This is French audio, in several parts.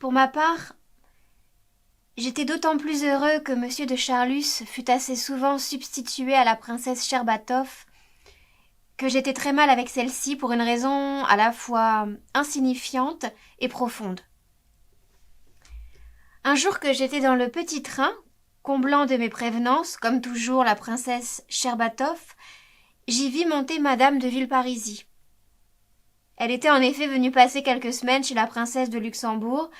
Pour ma part, j'étais d'autant plus heureux que M. de Charlus fut assez souvent substitué à la princesse Sherbatoff, que j'étais très mal avec celle-ci pour une raison à la fois insignifiante et profonde. Un jour que j'étais dans le petit train, comblant de mes prévenances, comme toujours la princesse Sherbatoff, j'y vis monter madame de Villeparisis. Elle était en effet venue passer quelques semaines chez la princesse de Luxembourg,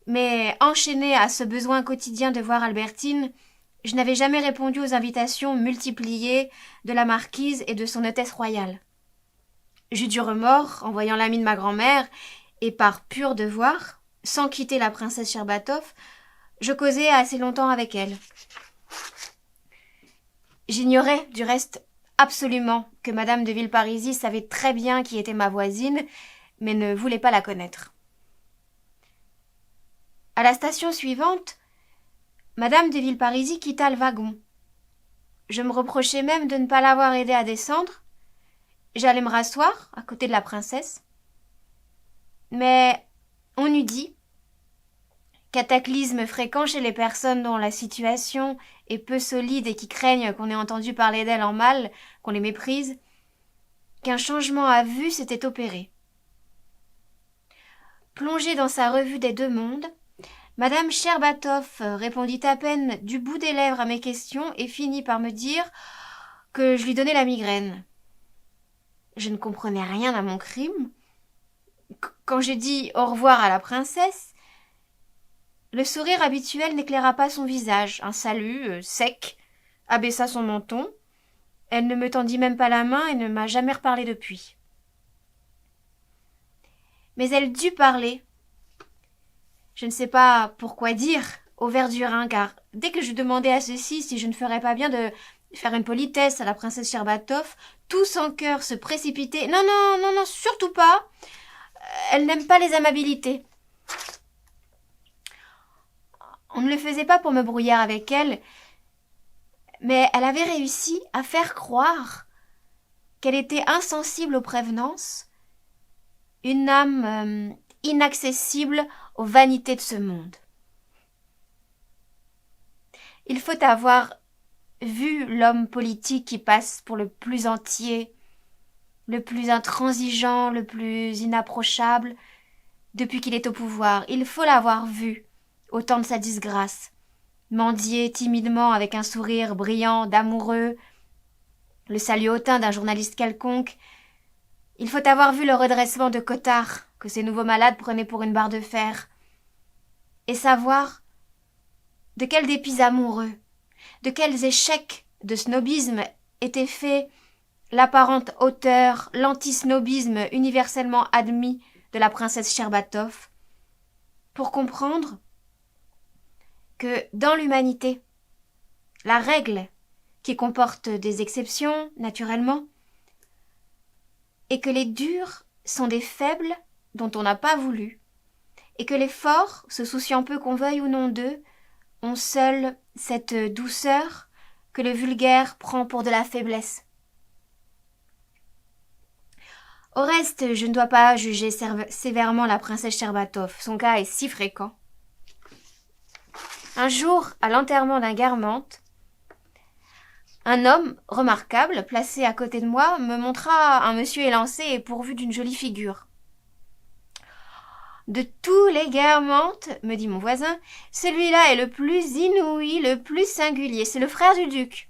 mais enchaînée à ce besoin quotidien de voir Albertine, je n'avais jamais répondu aux invitations multipliées de la marquise et de son hôtesse royale. J'eus du remords en voyant l'amie de ma grand-mère, et par pur devoir, sans quitter la princesse Sherbatoff, je causai assez longtemps avec elle. J'ignorais, du reste, absolument que madame de Villeparisis savait très bien qui était ma voisine, mais ne voulait pas la connaître. À la station suivante, madame de Villeparisis quitta le wagon. Je me reprochai même de ne pas l'avoir aidée à descendre. J'allais me rasseoir à côté de la princesse. Mais on eût dit, cataclysme fréquent chez les personnes dont la situation est peu solide et qui craignent qu'on ait entendu parler d'elles en mal, qu'on les méprise, qu'un changement à vue s'était opéré. Plongée dans sa revue des deux mondes, madame Sherbatoff répondit à peine du bout des lèvres à mes questions et finit par me dire que je lui donnais la migraine. Je ne comprenais rien à mon crime. Quand j'ai dit au revoir à la princesse, le sourire habituel n'éclaira pas son visage. Un salut sec abaissa son menton. Elle ne me tendit même pas la main et ne m'a jamais reparlé depuis. Mais elle dut parler. Je ne sais pas pourquoi dire au Verdurin, car dès que je demandais à ceux-ci si je ne ferais pas bien de faire une politesse à la princesse Sherbatoff, tout son cœur se précipitait. Non, non, non, non, surtout pas. Elle n'aime pas les amabilités. On ne le faisait pas pour me brouiller avec elle, mais elle avait réussi à faire croire qu'elle était insensible aux prévenances, une âme inaccessible aux vanités de ce monde. Il faut avoir vu l'homme politique qui passe pour le plus entier, le plus intransigeant, le plus inapprochable, depuis qu'il est au pouvoir. Il faut l'avoir vu au temps de sa disgrâce, mendier timidement avec un sourire brillant d'amoureux, le salut hautain d'un journaliste quelconque. Il faut avoir vu le redressement de Cottard que ces nouveaux malades prenaient pour une barre de fer, et savoir de quels dépits amoureux, de quels échecs de snobisme était fait l'apparente hauteur, l'antisnobisme universellement admis de la princesse Sherbatoff, pour comprendre que dans l'humanité, la règle, qui comporte des exceptions, naturellement, et que les durs sont des faibles dont on n'a pas voulu, et que les forts, se souciant peu qu'on veuille ou non d'eux, ont seuls cette douceur que le vulgaire prend pour de la faiblesse. Au reste, je ne dois pas juger sévèrement la princesse Sherbatoff, son cas est si fréquent. Un jour, à l'enterrement d'un guermantes, un homme remarquable, placé à côté de moi, me montra un monsieur élancé et pourvu d'une jolie figure. De tous les guermantes, me dit mon voisin, celui-là est le plus inouï, le plus singulier, c'est le frère du duc.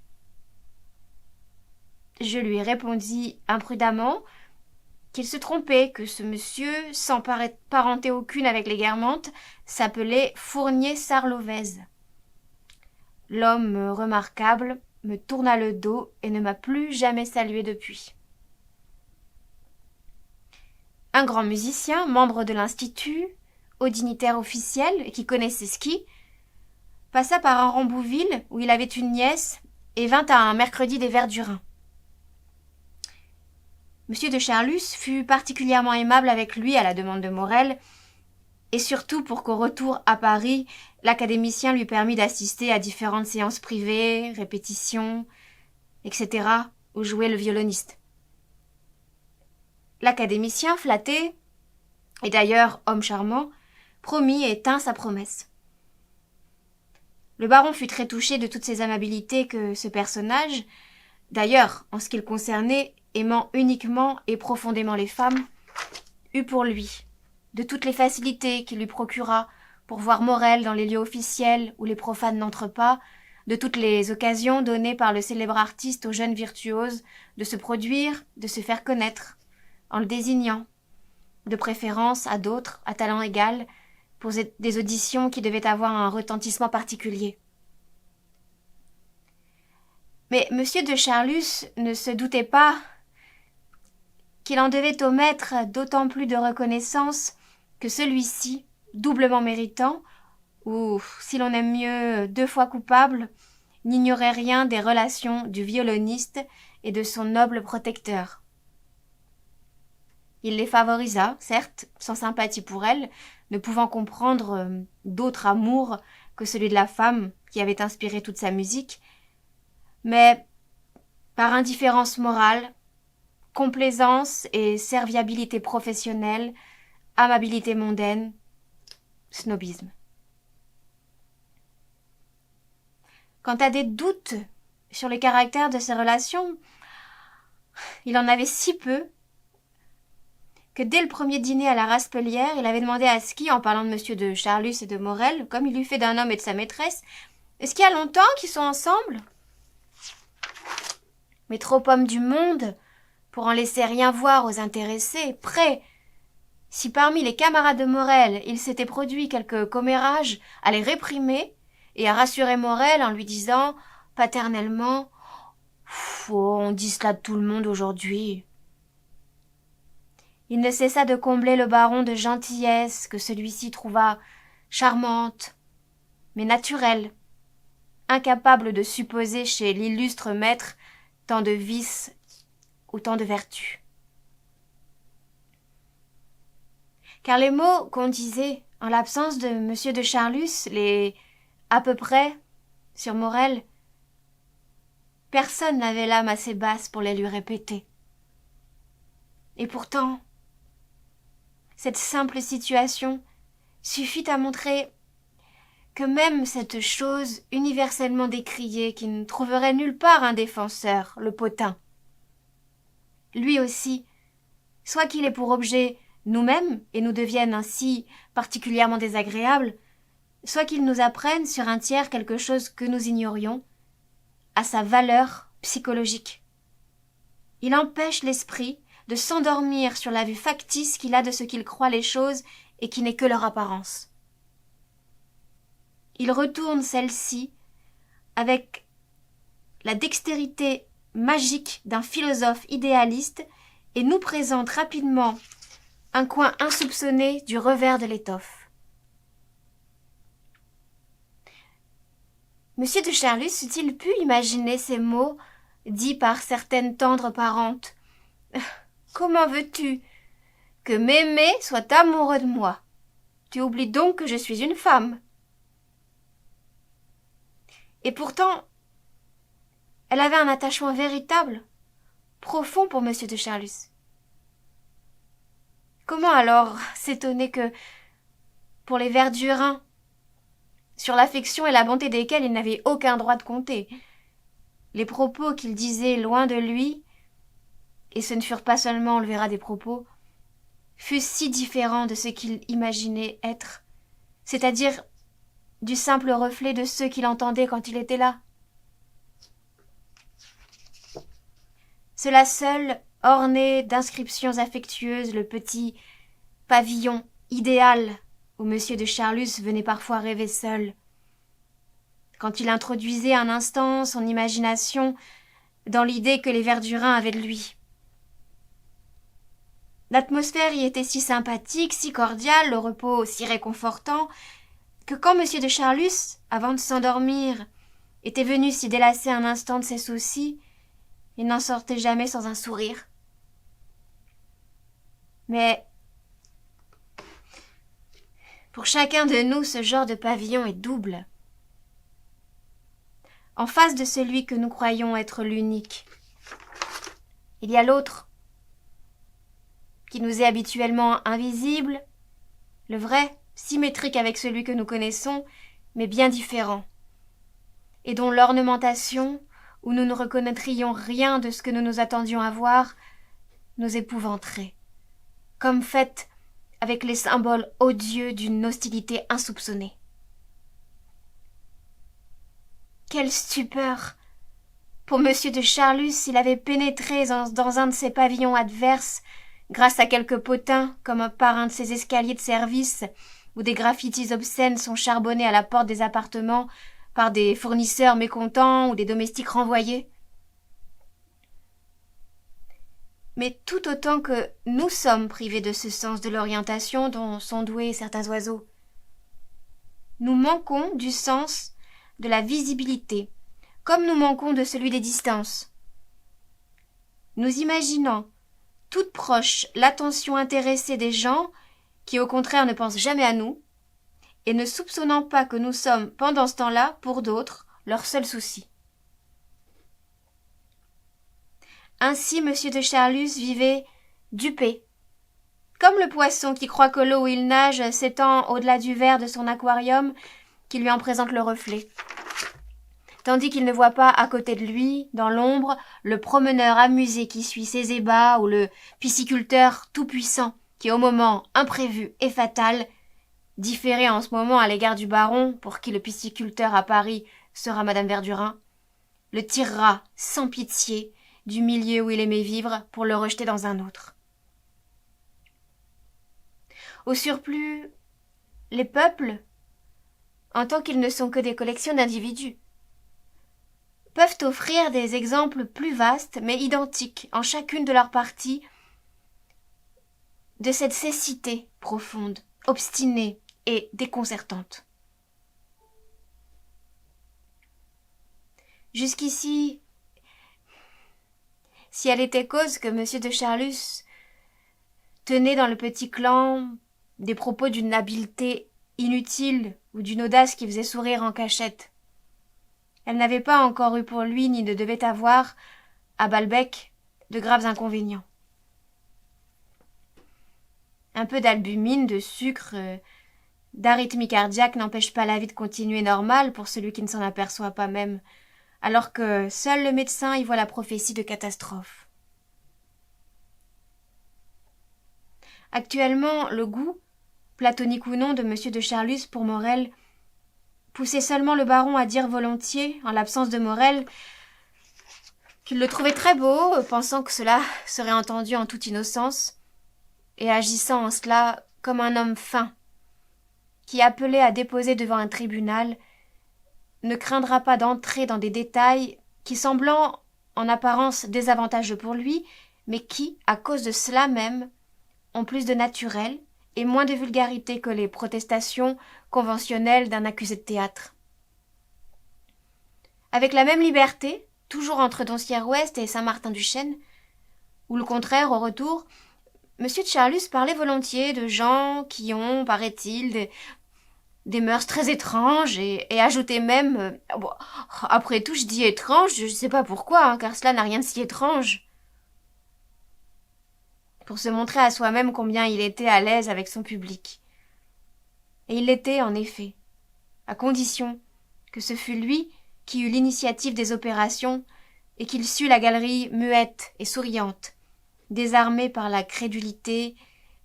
Je lui répondis imprudemment qu'il se trompait, que ce monsieur, sans parenté aucune avec les guermantes, s'appelait Fournier-Sarlovez. L'homme remarquable me tourna le dos et ne m'a plus jamais salué depuis. Un grand musicien, membre de l'Institut, haut dignitaire officiel et qui connaissait ski, passa par un Rambouville où il avait une nièce et vint à un mercredi des Verdurins. M. de Charlus fut particulièrement aimable avec lui à la demande de Morel, et surtout pour qu'au retour à Paris, l'académicien lui permît d'assister à différentes séances privées, répétitions, etc., où jouait le violoniste. L'académicien, flatté, et d'ailleurs homme charmant, promit et tint sa promesse. Le baron fut très touché de toutes ces amabilités que ce personnage, d'ailleurs, en ce qui le concernait, aimant uniquement et profondément les femmes, eut pour lui, de toutes les facilités qu'il lui procura pour voir Morel dans les lieux officiels où les profanes n'entrent pas, de toutes les occasions données par le célèbre artiste aux jeunes virtuoses de se produire, de se faire connaître, en le désignant, de préférence à d'autres, à talent égal, pour des auditions qui devaient avoir un retentissement particulier. Mais M. de Charlus ne se doutait pas qu'il en devait au maître d'autant plus de reconnaissance que celui-ci, doublement méritant, ou, si l'on aime mieux, 2 fois coupable, n'ignorait rien des relations du violoniste et de son noble protecteur. Il les favorisa, certes, sans sympathie pour elle, ne pouvant comprendre d'autre amour que celui de la femme qui avait inspiré toute sa musique, mais par indifférence morale, complaisance et serviabilité professionnelle, amabilité mondaine, snobisme. Quant à des doutes sur le caractère de ces relations, il en avait si peu que dès le premier dîner à la Raspelière, il avait demandé à Ski, en parlant de M. de Charlus et de Morel, comme il eût fait d'un homme et de sa maîtresse, « Est-ce qu'il y a longtemps qu'ils sont ensemble ?» Mais trop homme du monde pour en laisser rien voir aux intéressés, prêt, si parmi les camarades de Morel il s'était produit quelque commérage, à les réprimer et à rassurer Morel en lui disant paternellement « On dit cela de tout le monde aujourd'hui ». Il ne cessa de combler le baron de gentillesse que celui-ci trouva charmante, mais naturelle, incapable de supposer chez l'illustre maître tant de vices ou tant de vertus. Car les mots qu'on disait en l'absence de M. de Charlus, les « à peu près » sur Morel, personne n'avait l'âme assez basse pour les lui répéter. Et pourtant, cette simple situation suffit à montrer que même cette chose universellement décriée qui ne trouverait nulle part un défenseur, le potin, lui aussi, soit qu'il ait pour objet nous-mêmes et nous devienne ainsi particulièrement désagréable, soit qu'il nous apprenne sur un tiers quelque chose que nous ignorions, à sa valeur psychologique. Il empêche l'esprit de s'endormir sur la vue factice qu'il a de ce qu'il croit les choses et qui n'est que leur apparence. Il retourne celle-ci avec la dextérité magique d'un philosophe idéaliste et nous présente rapidement un coin insoupçonné du revers de l'étoffe. Monsieur de Charlus eût-il pu imaginer ces mots dits par certaines tendres parentes ? Comment veux-tu que Mémé soit amoureux de moi ? Tu oublies donc que je suis une femme. Et pourtant, elle avait un attachement véritable, profond pour M. de Charlus. Comment alors s'étonner que, pour les Verdurins, sur l'affection et la bonté desquels il n'avait aucun droit de compter, les propos qu'il disait loin de lui, et ce ne furent pas seulement, on le verra, des propos, fussent si différents de ce qu'il imaginait être, c'est-à-dire du simple reflet de ceux qu'il entendait quand il était là. Cela seul ornait d'inscriptions affectueuses le petit pavillon idéal où M. de Charlus venait parfois rêver seul, quand il introduisait un instant son imagination dans l'idée que les Verdurins avaient de lui. L'atmosphère y était si sympathique, si cordiale, le repos si réconfortant, que quand M. de Charlus, avant de s'endormir, était venu s'y délasser un instant de ses soucis, il n'en sortait jamais sans un sourire. Mais pour chacun de nous, ce genre de pavillon est double. En face de celui que nous croyons être l'unique, il y a l'autre, qui nous est habituellement invisible, le vrai, symétrique avec celui que nous connaissons, mais bien différent, et dont l'ornementation, où nous ne reconnaîtrions rien de ce que nous nous attendions à voir, nous épouvanterait, comme faite avec les symboles odieux d'une hostilité insoupçonnée. Quelle stupeur! Pour M. de Charlus, s'il avait pénétré dans un de ces pavillons adverses, grâce à quelques potins, comme par un de ces escaliers de service, où des graffitis obscènes sont charbonnés à la porte des appartements par des fournisseurs mécontents ou des domestiques renvoyés. Mais tout autant que nous sommes privés de ce sens de l'orientation dont sont doués certains oiseaux. Nous manquons du sens de la visibilité, comme nous manquons de celui des distances. Nous imaginons toute proche l'attention intéressée des gens qui au contraire ne pensent jamais à nous, et ne soupçonnant pas que nous sommes pendant ce temps-là, pour d'autres, leur seul souci. Ainsi M. de Charlus vivait dupé, comme le poisson qui croit que l'eau où il nage s'étend au-delà du verre de son aquarium qui lui en présente le reflet, tandis qu'il ne voit pas à côté de lui, dans l'ombre, le promeneur amusé qui suit ses ébats ou le pisciculteur tout-puissant qui, au moment imprévu et fatal, différé en ce moment à l'égard du baron, pour qui le pisciculteur à Paris sera madame Verdurin, le tirera sans pitié du milieu où il aimait vivre pour le rejeter dans un autre. Au surplus, les peuples, en tant qu'ils ne sont que des collections d'individus, peuvent offrir des exemples plus vastes mais identiques en chacune de leurs parties de cette cécité profonde, obstinée et déconcertante. Jusqu'ici, si elle était cause que M. de Charlus tenait dans le petit clan des propos d'une habileté inutile ou d'une audace qui faisait sourire en cachette, elle n'avait pas encore eu pour lui ni ne devait avoir, à Balbec, de graves inconvénients. Un peu d'albumine, de sucre, d'arythmie cardiaque n'empêche pas la vie de continuer normale pour celui qui ne s'en aperçoit pas même, alors que seul le médecin y voit la prophétie de catastrophe. Actuellement, le goût, platonique ou non, de M. de Charlus pour Morel poussait seulement le baron à dire volontiers, en l'absence de Morel, qu'il le trouvait très beau, pensant que cela serait entendu en toute innocence, et agissant en cela comme un homme fin, qui, appelé à déposer devant un tribunal, ne craindra pas d'entrer dans des détails qui, semblant en apparence désavantageux pour lui, mais qui, à cause de cela même, ont plus de naturel et moins de vulgarité que les protestations conventionnelles d'un accusé de théâtre. Avec la même liberté, toujours entre Doncières-Ouest et Saint-Martin-du-Chêne, ou le contraire au retour, M. de Charlus parlait volontiers de gens qui ont, paraît-il, des mœurs très étranges, et ajoutait même bon, après tout, je dis étrange, je ne sais pas pourquoi, car cela n'a rien de si étrange. Pour se montrer à soi-même combien il était à l'aise avec son public. Et il l'était, en effet, à condition que ce fût lui qui eut l'initiative des opérations et qu'il sût la galerie muette et souriante, désarmée par la crédulité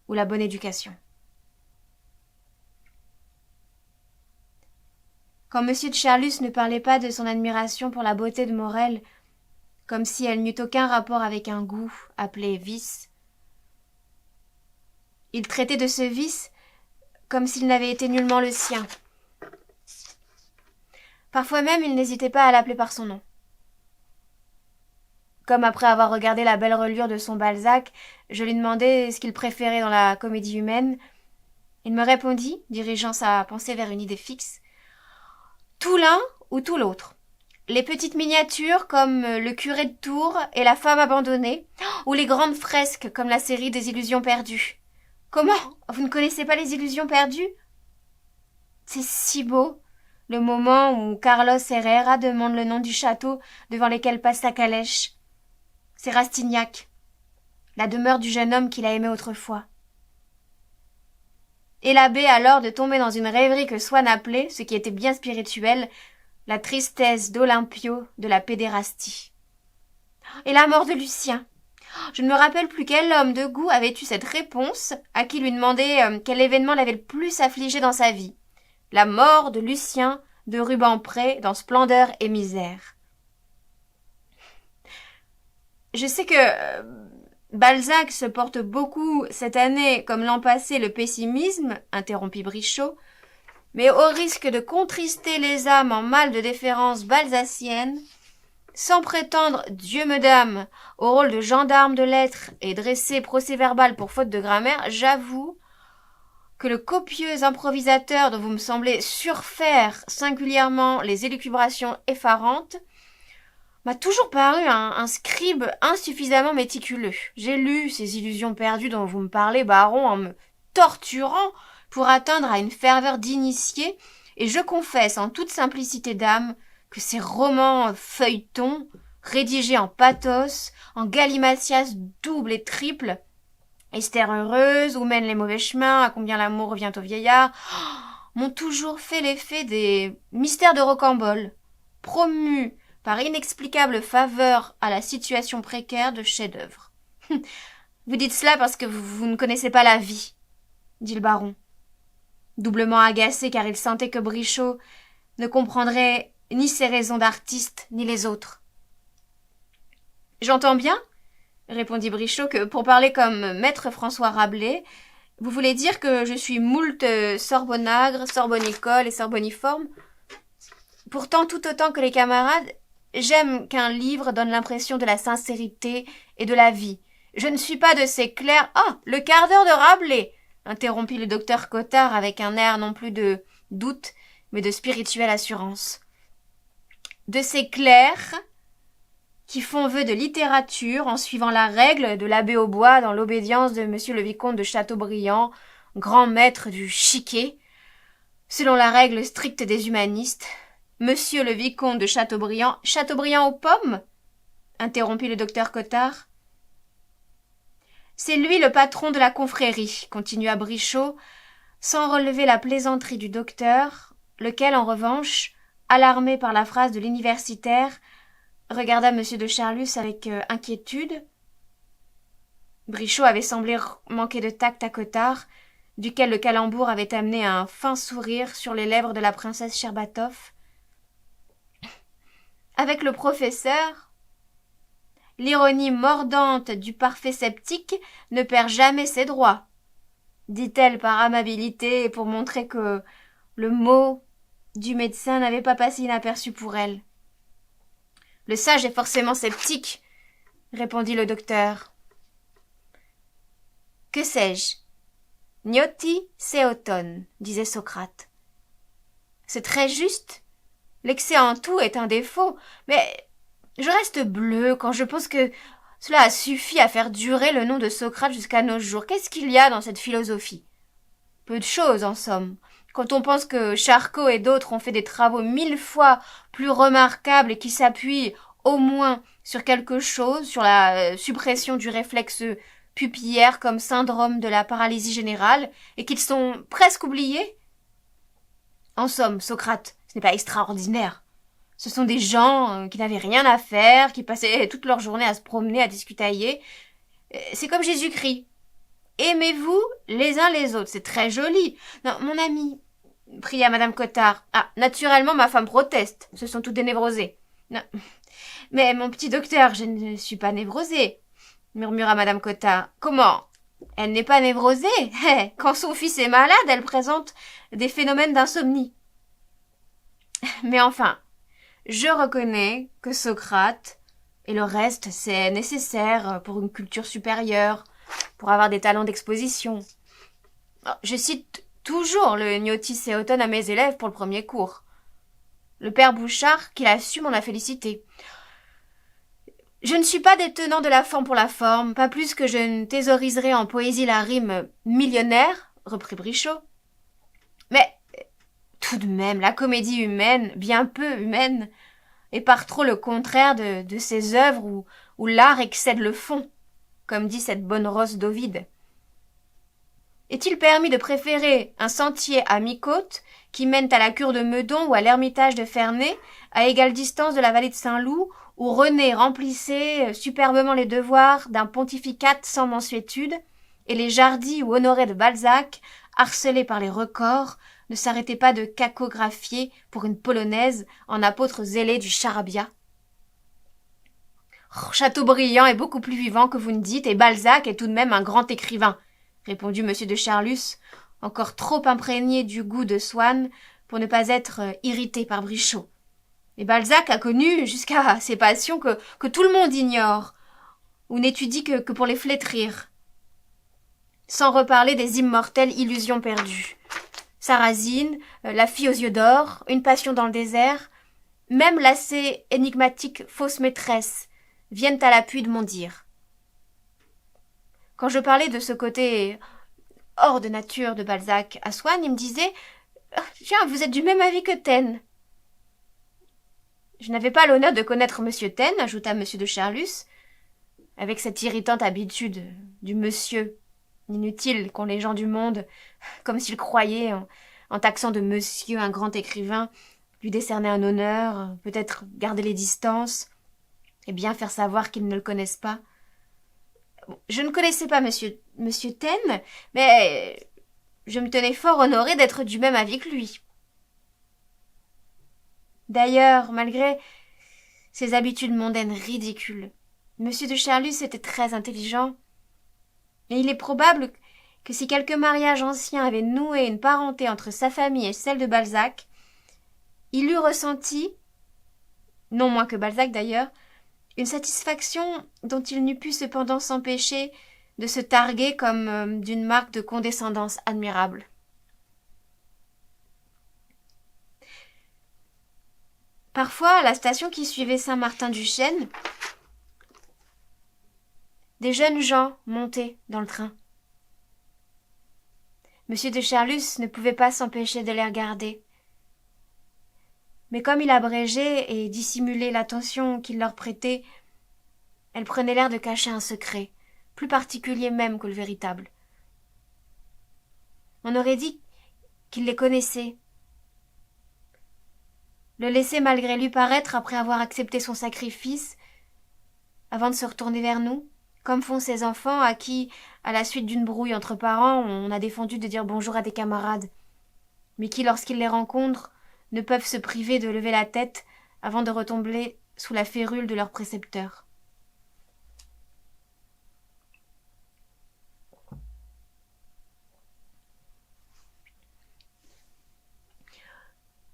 ou la bonne éducation. Quand M. de Charlus ne parlait pas de son admiration pour la beauté de Morel, comme si elle n'eût aucun rapport avec un goût appelé vice, il traitait de ce vice comme s'il n'avait été nullement le sien. Parfois même, il n'hésitait pas à l'appeler par son nom. Comme après avoir regardé la belle reliure de son Balzac, je lui demandai ce qu'il préférait dans la comédie humaine. Il me répondit, dirigeant sa pensée vers une idée fixe, « Tout l'un ou tout l'autre. Les petites miniatures comme le curé de Tours et la femme abandonnée, ou les grandes fresques comme la série des illusions perdues. Comment? Vous ne connaissez pas les illusions perdues? C'est si beau, le moment où Carlos Herrera demande le nom du château devant lequel passe sa calèche. C'est Rastignac, la demeure du jeune homme qu'il a aimé autrefois. et l'abbé alors de tomber dans une rêverie que Swann appelait, ce qui était bien spirituel, la tristesse d'Olympio de la pédérastie. Et la mort de Lucien. Je ne me rappelle plus quel homme de goût avait eu cette réponse à qui lui demandait quel événement l'avait le plus affligé dans sa vie. La mort de Lucien de Rubempré dans Splendeur et misère. Je sais que Balzac se porte beaucoup cette année, comme l'an passé, le pessimisme, interrompit Brichot, mais au risque de contrister les âmes en mal de déférence balsacienne, sans prétendre, Dieu me damne, au rôle de gendarme de lettres et dresser procès-verbal pour faute de grammaire, j'avoue que le copieux improvisateur dont vous me semblez surfaire singulièrement les élucubrations effarantes m'a toujours paru un scribe insuffisamment méticuleux. J'ai lu ces illusions perdues dont vous me parlez, baron, en me torturant pour atteindre à une ferveur d'initié, et je confesse en toute simplicité d'âme que ces romans feuilletons, rédigés en pathos, en galimatias double et triple, Esther heureuse, où mènent les mauvais chemins, à combien l'amour revient au vieillard, m'ont toujours fait l'effet des mystères de Rocambole, promus par inexplicable faveur à la situation précaire de chef-d'œuvre. Vous dites cela parce que vous ne connaissez pas la vie, dit le baron, doublement agacé car il sentait que Brichot ne comprendrait ni ses raisons d'artiste ni les autres. J'entends bien, répondit Brichot, que pour parler comme maître François Rabelais, vous voulez dire que je suis moult sorbonnagre, sorbonicole et sorboniforme. Pourtant, tout autant que les camarades, j'aime qu'un livre donne l'impression de la sincérité et de la vie. Je ne suis pas de ces clercs... Ah, le quart d'heure de Rabelais, interrompit le docteur Cottard avec un air non plus de doute, mais de spirituelle assurance. De ces clercs qui font vœu de littérature en suivant la règle de l'abbé Aubois dans l'obédience de monsieur le vicomte de Chateaubriand, grand maître du chiquet, selon la règle stricte des humanistes. Monsieur le vicomte de Chateaubriand... Chateaubriand aux pommes, interrompit le docteur Cottard. C'est lui le patron de la confrérie, continua Brichot, sans relever la plaisanterie du docteur, lequel, en revanche, alarmé par la phrase de l'universitaire, regarda M. de Charlus avec inquiétude. Brichot avait semblé manquer de tact à Cottard, duquel le calembour avait amené un fin sourire sur les lèvres de la princesse Sherbatoff. Avec le professeur, l'ironie mordante du parfait sceptique ne perd jamais ses droits, dit-elle par amabilité et pour montrer que le mot du médecin n'avait pas passé inaperçu pour elle. Le sage est forcément sceptique, répondit le docteur. Que sais-je? Gnoti seoton, disait Socrate. C'est très juste. L'excès en tout est un défaut, mais je reste bleu quand je pense que cela a suffi à faire durer le nom de Socrate jusqu'à nos jours. Qu'est-ce qu'il y a dans cette philosophie? Peu de choses, en somme. Quand on pense que Charcot et d'autres ont fait des travaux 1000 fois plus remarquables et qui s'appuient au moins sur quelque chose, sur la suppression du réflexe pupillaire comme syndrome de la paralysie générale, et qu'ils sont presque oubliés. En somme, Socrate, ce n'est pas extraordinaire. Ce sont des gens qui n'avaient rien à faire, qui passaient toute leur journée à se promener, à discutailler. C'est comme Jésus-Christ. Aimez-vous les uns les autres, c'est très joli. Non, mon ami, pria madame Cottard. Ah, naturellement, ma femme proteste. Ce sont tous des névrosés. Non. Mais mon petit docteur, je ne suis pas névrosée, murmura madame Cottard. Comment? Elle n'est pas névrosée? Quand son fils est malade, elle présente des phénomènes d'insomnie. Mais enfin, je reconnais que Socrate, et le reste, c'est nécessaire pour une culture supérieure, pour avoir des talents d'exposition. Je cite toujours le Gnoti Seoton à mes élèves pour le premier cours. Le père Bouchard, qui l'a su, m'en a félicité. Je ne suis pas des tenants de la forme pour la forme, pas plus que je ne thésauriserai en poésie la rime millionnaire, reprit Brichot. Mais tout de même, la comédie humaine, bien peu humaine, est par trop le contraire de ces œuvres où l'art excède le fond, comme dit cette bonne Rose d'Ovide. Est-il permis de préférer un sentier à mi-côte qui mène à la cure de Meudon ou à l'ermitage de Ferney, à égale distance de la vallée de Saint-Loup, où René remplissait superbement les devoirs d'un pontificat sans mansuétude, et les Jardy ou Honoré de Balzac, harcelés par les recors, ne s'arrêtaient pas de cacographier pour une polonaise en apôtre zélé du charabia. « Chateaubriand est beaucoup plus vivant que vous ne dites, et Balzac est tout de même un grand écrivain, » répondit M. de Charlus, encore trop imprégné du goût de Swann pour ne pas être irrité par Brichot. Et Balzac a connu jusqu'à ces passions que tout le monde ignore, ou n'étudie que pour les flétrir. Sans reparler des immortelles illusions perdues. Sarrasine, la fille aux yeux d'or, une passion dans le désert, même l'assez énigmatique fausse maîtresse, viennent à l'appui de mon dire. Quand je parlais de ce côté hors de nature de Balzac à Swann, il me disait « Tiens, vous êtes du même avis que Taine. » Je n'avais pas l'honneur de connaître monsieur Taine, ajouta M. de Charlus, avec cette irritante habitude du monsieur, inutile qu'ont les gens du monde, comme s'ils croyaient, en taxant de monsieur un grand écrivain, lui décerner un honneur, peut-être garder les distances, et bien faire savoir qu'ils ne le connaissent pas. Je ne connaissais pas monsieur Taine, mais je me tenais fort honorée d'être du même avis que lui. D'ailleurs, malgré ses habitudes mondaines ridicules, M. de Charlus était très intelligent, et il est probable que si quelque mariage ancien avait noué une parenté entre sa famille et celle de Balzac, il eût ressenti, non moins que Balzac d'ailleurs, une satisfaction dont il n'eût pu cependant s'empêcher de se targuer comme d'une marque de condescendance admirable. Parfois, à la station qui suivait Saint-Martin-du-Chêne, des jeunes gens montaient dans le train. M. de Charlus ne pouvait pas s'empêcher de les regarder. Mais comme il abrégeait et dissimulait l'attention qu'il leur prêtait, elles prenaient l'air de cacher un secret, plus particulier même que le véritable. On aurait dit qu'il les connaissait, le laissait malgré lui paraître après avoir accepté son sacrifice, avant de se retourner vers nous, comme font ces enfants à qui, à la suite d'une brouille entre parents, on a défendu de dire bonjour à des camarades, mais qui, lorsqu'ils les rencontrent, ne peuvent se priver de lever la tête avant de retomber sous la férule de leur précepteur.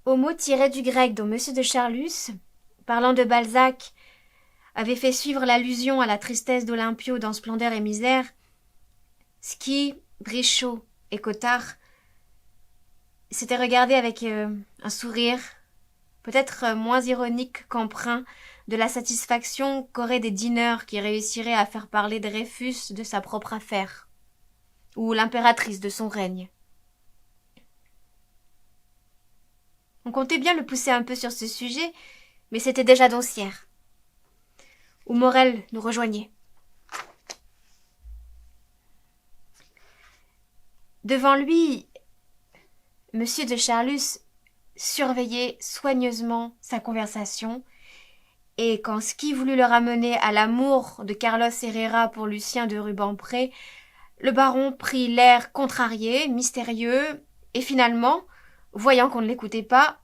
Au mot tiré du grec dont M. de Charlus, parlant de Balzac, avait fait suivre l'allusion à la tristesse d'Olympio dans Splendeur et misère, Ski, Brichot et Cottard s'étaient regardés avec un sourire, peut-être moins ironique qu'empreint de la satisfaction qu'auraient des dîneurs qui réussiraient à faire parler Dreyfus de sa propre affaire, ou l'impératrice de son règne. On comptait bien le pousser un peu sur ce sujet, mais c'était déjà Doncières, où Morel nous rejoignait. Devant lui, M. de Charlus surveillait soigneusement sa conversation, et quand Ski voulut le ramener à l'amour de Carlos Herrera pour Lucien de Rubempré, le baron prit l'air contrarié, mystérieux, et finalement, voyant qu'on ne l'écoutait pas,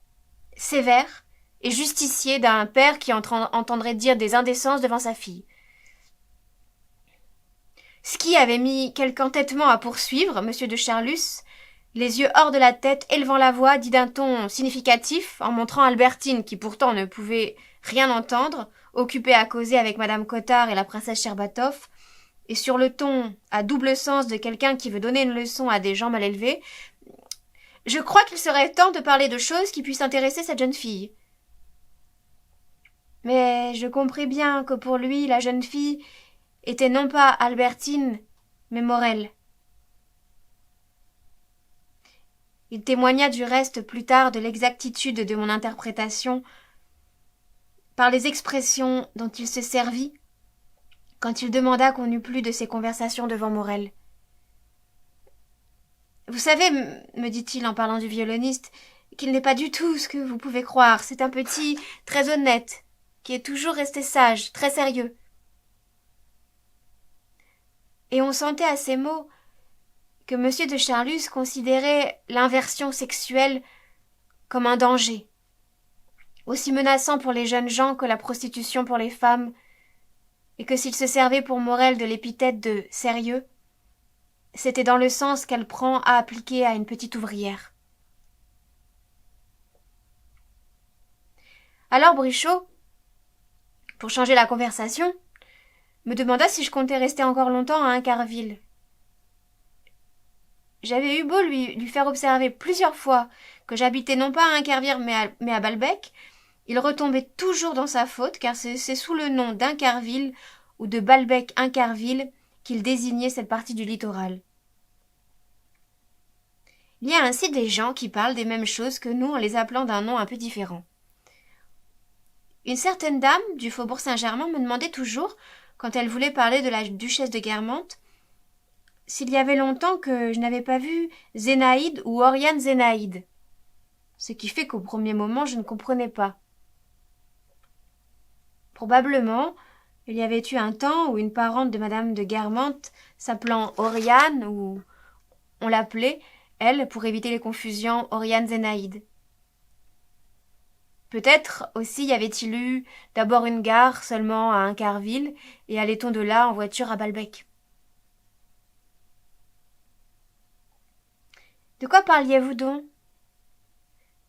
sévère et justicier d'un père qui entendrait dire des indécences devant sa fille. Ski avait mis quelque entêtement à poursuivre M. de Charlus, les yeux hors de la tête, élevant la voix, dit d'un ton significatif, en montrant Albertine, qui pourtant ne pouvait rien entendre, occupée à causer avec madame Cottard et la princesse Sherbatov, et sur le ton à double sens de quelqu'un qui veut donner une leçon à des gens mal élevés, « Je crois qu'il serait temps de parler de choses qui puissent intéresser cette jeune fille. » Mais je compris bien que pour lui, la jeune fille était non pas Albertine, mais Morel. Il témoigna du reste plus tard de l'exactitude de mon interprétation par les expressions dont il se servit quand il demanda qu'on n'eût plus de ces conversations devant Morel. Vous savez, me dit-il en parlant du violoniste, qu'il n'est pas du tout ce que vous pouvez croire. C'est un petit très honnête, qui est toujours resté sage, très sérieux. Et on sentait à ces mots que M. de Charlus considérait l'inversion sexuelle comme un danger, aussi menaçant pour les jeunes gens que la prostitution pour les femmes, et que s'il se servait pour Morel de l'épithète de sérieux, c'était dans le sens qu'elle prend à appliquer à une petite ouvrière. Alors Brichot, pour changer la conversation, me demanda si je comptais rester encore longtemps à Incarville. J'avais eu beau lui faire observer plusieurs fois que j'habitais non pas à Incarville mais à Balbec, il retombait toujours dans sa faute, car c'est sous le nom d'Incarville ou de Balbec-Incarville qu'il désignait cette partie du littoral. Il y a ainsi des gens qui parlent des mêmes choses que nous en les appelant d'un nom un peu différent. Une certaine dame du faubourg Saint-Germain me demandait toujours, quand elle voulait parler de la duchesse de Guermantes, s'il y avait longtemps que je n'avais pas vu Zénaïde ou Oriane Zénaïde, ce qui fait qu'au premier moment je ne comprenais pas. Probablement, il y avait eu un temps où une parente de madame de Guermantes, s'appelant Oriane, ou on l'appelait, elle, pour éviter les confusions, Oriane Zénaïde. Peut-être aussi y avait-il eu d'abord une gare seulement à Incarville, et allait-on de là en voiture à Balbec. De quoi parliez-vous donc?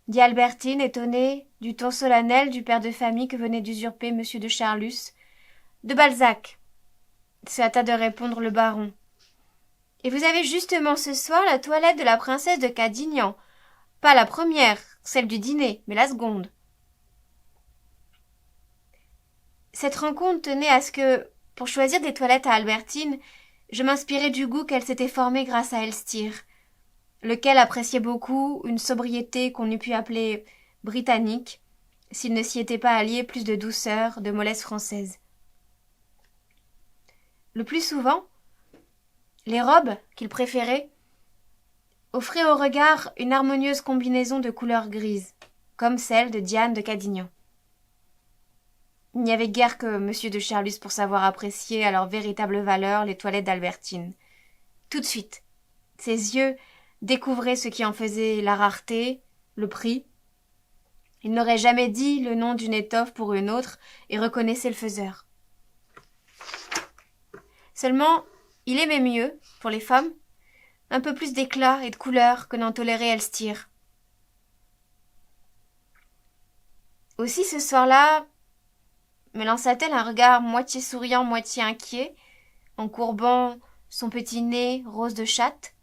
Dit Albertine, étonnée du ton solennel du père de famille que venait d'usurper M. de Charlus. De Balzac, se hâta de répondre le baron. Et vous avez justement ce soir la toilette de la princesse de Cadignan. Pas la première, celle du dîner, mais la seconde. Cette rencontre tenait à ce que, pour choisir des toilettes à Albertine, je m'inspirais du goût qu'elle s'était formé grâce à Elstir, lequel appréciait beaucoup une sobriété qu'on eût pu appeler britannique, s'il ne s'y était pas allié plus de douceur, de mollesse française. Le plus souvent, les robes qu'il préférait offraient au regard une harmonieuse combinaison de couleurs grises, comme celle de Diane de Cadignan. Il n'y avait guère que M. de Charlus pour savoir apprécier à leur véritable valeur les toilettes d'Albertine. Tout de suite, ses yeux découvraient ce qui en faisait la rareté, le prix. Il n'aurait jamais dit le nom d'une étoffe pour une autre et reconnaissait le faiseur. Seulement, il aimait mieux, pour les femmes, un peu plus d'éclat et de couleur que n'en tolérait Elstir. Aussi ce soir-là, me lança-t-elle un regard moitié souriant, moitié inquiet, en courbant son petit nez rose de chatte.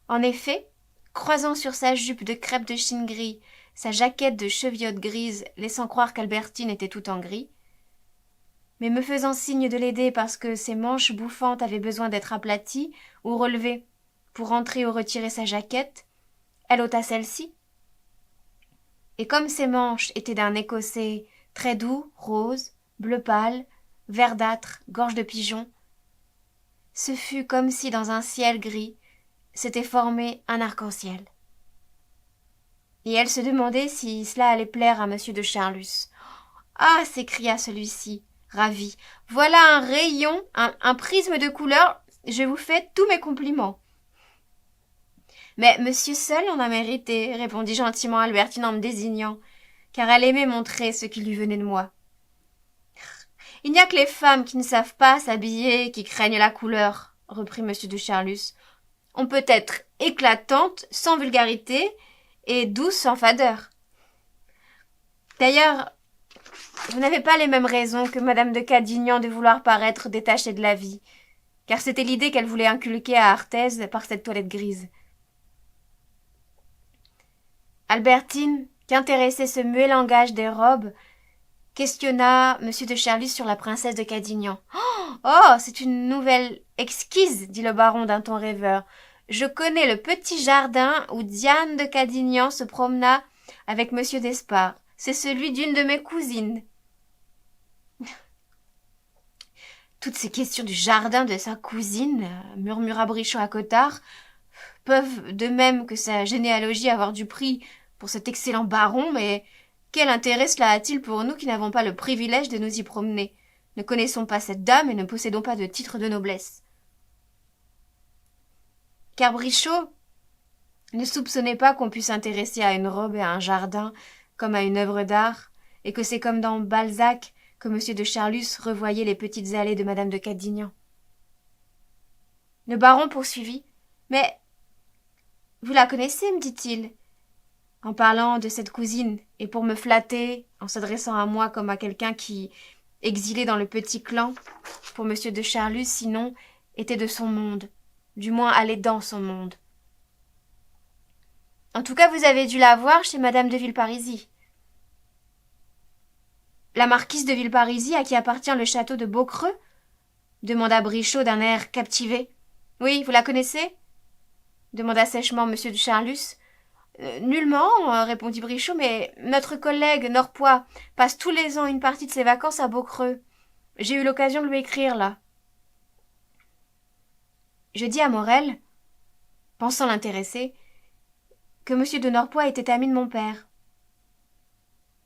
En effet, croisant sur sa jupe de crêpe de chine gris sa jaquette de cheviote grise, laissant croire qu'Albertine était tout en gris, mais me faisant signe de l'aider parce que ses manches bouffantes avaient besoin d'être aplaties ou relevées pour entrer ou retirer sa jaquette, elle ôta celle-ci. Et comme ses manches étaient d'un écossais très doux, rose, bleu pâle, verdâtre, gorge de pigeon, ce fut comme si dans un ciel gris s'était formé un arc-en-ciel. Et elle se demandait si cela allait plaire à M. de Charlus. « Ah !» s'écria celui-ci, ravi. « Voilà un rayon, un prisme de couleurs, je vous fais tous mes compliments. » « Mais monsieur seul en a mérité, » répondit gentiment Albertine en me désignant, car elle aimait montrer ce qui lui venait de moi. « Il n'y a que les femmes qui ne savent pas s'habiller, qui craignent la couleur, » reprit M. de Charlus. « On peut être éclatante, sans vulgarité, et douce sans fadeur. D'ailleurs, vous n'avez pas les mêmes raisons que madame de Cadignan de vouloir paraître détachée de la vie, car c'était l'idée qu'elle voulait inculquer à Arthez par cette toilette grise. » Albertine, qu'intéressait ce muet langage des robes, questionna M. de Charlus sur la princesse de Cadignan. « Oh, c'est une nouvelle exquise, » dit le baron d'un ton rêveur. « Je connais le petit jardin où Diane de Cadignan se promena avec M. d'Espard. C'est celui d'une de mes cousines. » Toutes ces questions du jardin de sa cousine, murmura Brichot à Cottard, peuvent de même que sa généalogie avoir du prix pour cet excellent baron, mais quel intérêt cela a-t-il pour nous qui n'avons pas le privilège de nous y promener, ne connaissons pas cette dame et ne possédons pas de titre de noblesse? Car Brichot ne soupçonnait pas qu'on puisse s'intéresser à une robe et à un jardin comme à une œuvre d'art, et que c'est comme dans Balzac que M. de Charlus revoyait les petites allées de Madame de Cadignan. Le baron poursuivit. « Mais vous la connaissez, me dit-il, en parlant de cette cousine, et pour me flatter, en s'adressant à moi comme à quelqu'un qui, exilé dans le petit clan, pour M. de Charlus, sinon, était de son monde, du moins allait dans son monde. En tout cas, vous avez dû la voir chez Madame de Villeparisis. » La marquise de Villeparisis, à qui appartient le château de Beaucreux, demanda Brichot d'un air captivé. « Oui, vous la connaissez ?» demanda sèchement M. de Charlus. Nullement, répondit Brichot, mais notre collègue Norpois passe tous les ans une partie de ses vacances à Beaucreux. J'ai eu l'occasion de lui écrire là. Je dis à Morel, pensant l'intéresser, que M. de Norpois était ami de mon père.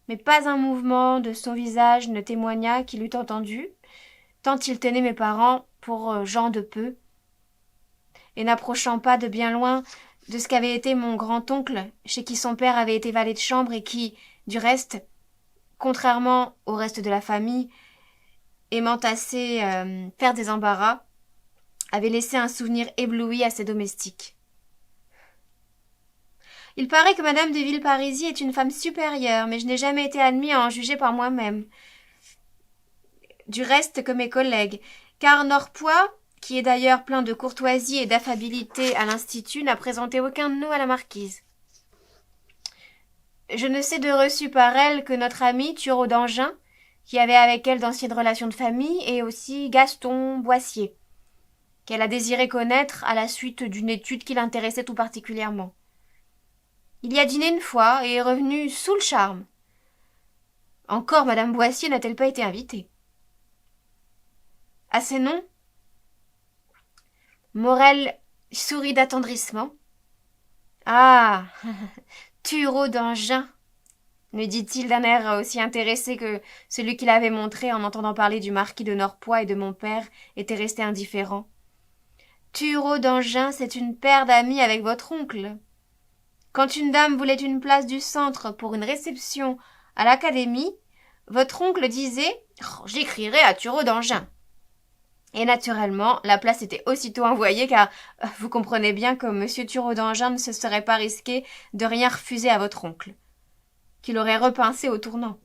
Mais pas un mouvement de son visage ne témoigna qu'il eût entendu, tant il tenait mes parents pour gens de peu, et n'approchant pas de bien loin de ce qu'avait été mon grand-oncle, chez qui son père avait été valet de chambre et qui, du reste, contrairement au reste de la famille, aimant assez faire des embarras, avait laissé un souvenir ébloui à ses domestiques. Il paraît que Madame de Villeparisis est une femme supérieure, mais je n'ai jamais été admis à en juger par moi-même. Du reste que mes collègues, car Norpois, qui est d'ailleurs plein de courtoisie et d'affabilité à l'Institut, n'a présenté aucun de nous à la marquise. Je ne sais de reçu par elle que notre ami Thureau d'Angin, qui avait avec elle d'anciennes relations de famille, et aussi Gaston Boissier, qu'elle a désiré connaître à la suite d'une étude qui l'intéressait tout particulièrement. Il y a dîné une fois et est revenu sous le charme. Encore Madame Boissier n'a-t-elle pas été invitée? À ces noms, Morel sourit d'attendrissement. « Ah, Thureau d'Angin !» me dit-il d'un air aussi intéressé que celui qu'il avait montré en entendant parler du marquis de Norpois et de mon père était resté indifférent. « Thureau d'Angin, c'est une paire d'amis avec votre oncle. » Quand une dame voulait une place du centre pour une réception à l'Académie, votre oncle disait « J'écrirai à Thureau d'Angin ». Et naturellement, la place était aussitôt envoyée car vous comprenez bien que M. Thureau d'Angin ne se serait pas risqué de rien refuser à votre oncle, qu'il aurait repincé au tournant.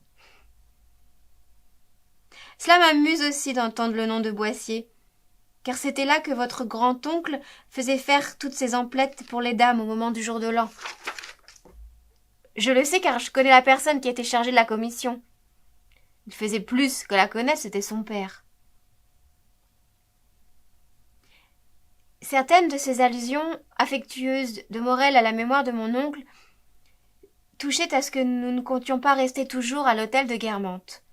Cela m'amuse aussi d'entendre le nom de Boissier, car c'était là que votre grand-oncle faisait faire toutes ses emplettes pour les dames au moment du jour de l'an. Je le sais car je connais la personne qui était chargée de la commission. Il faisait plus que la connaître, c'était son père. Certaines de ces allusions affectueuses de Morel à la mémoire de mon oncle touchaient à ce que nous ne comptions pas rester toujours à l'hôtel de Guermantes,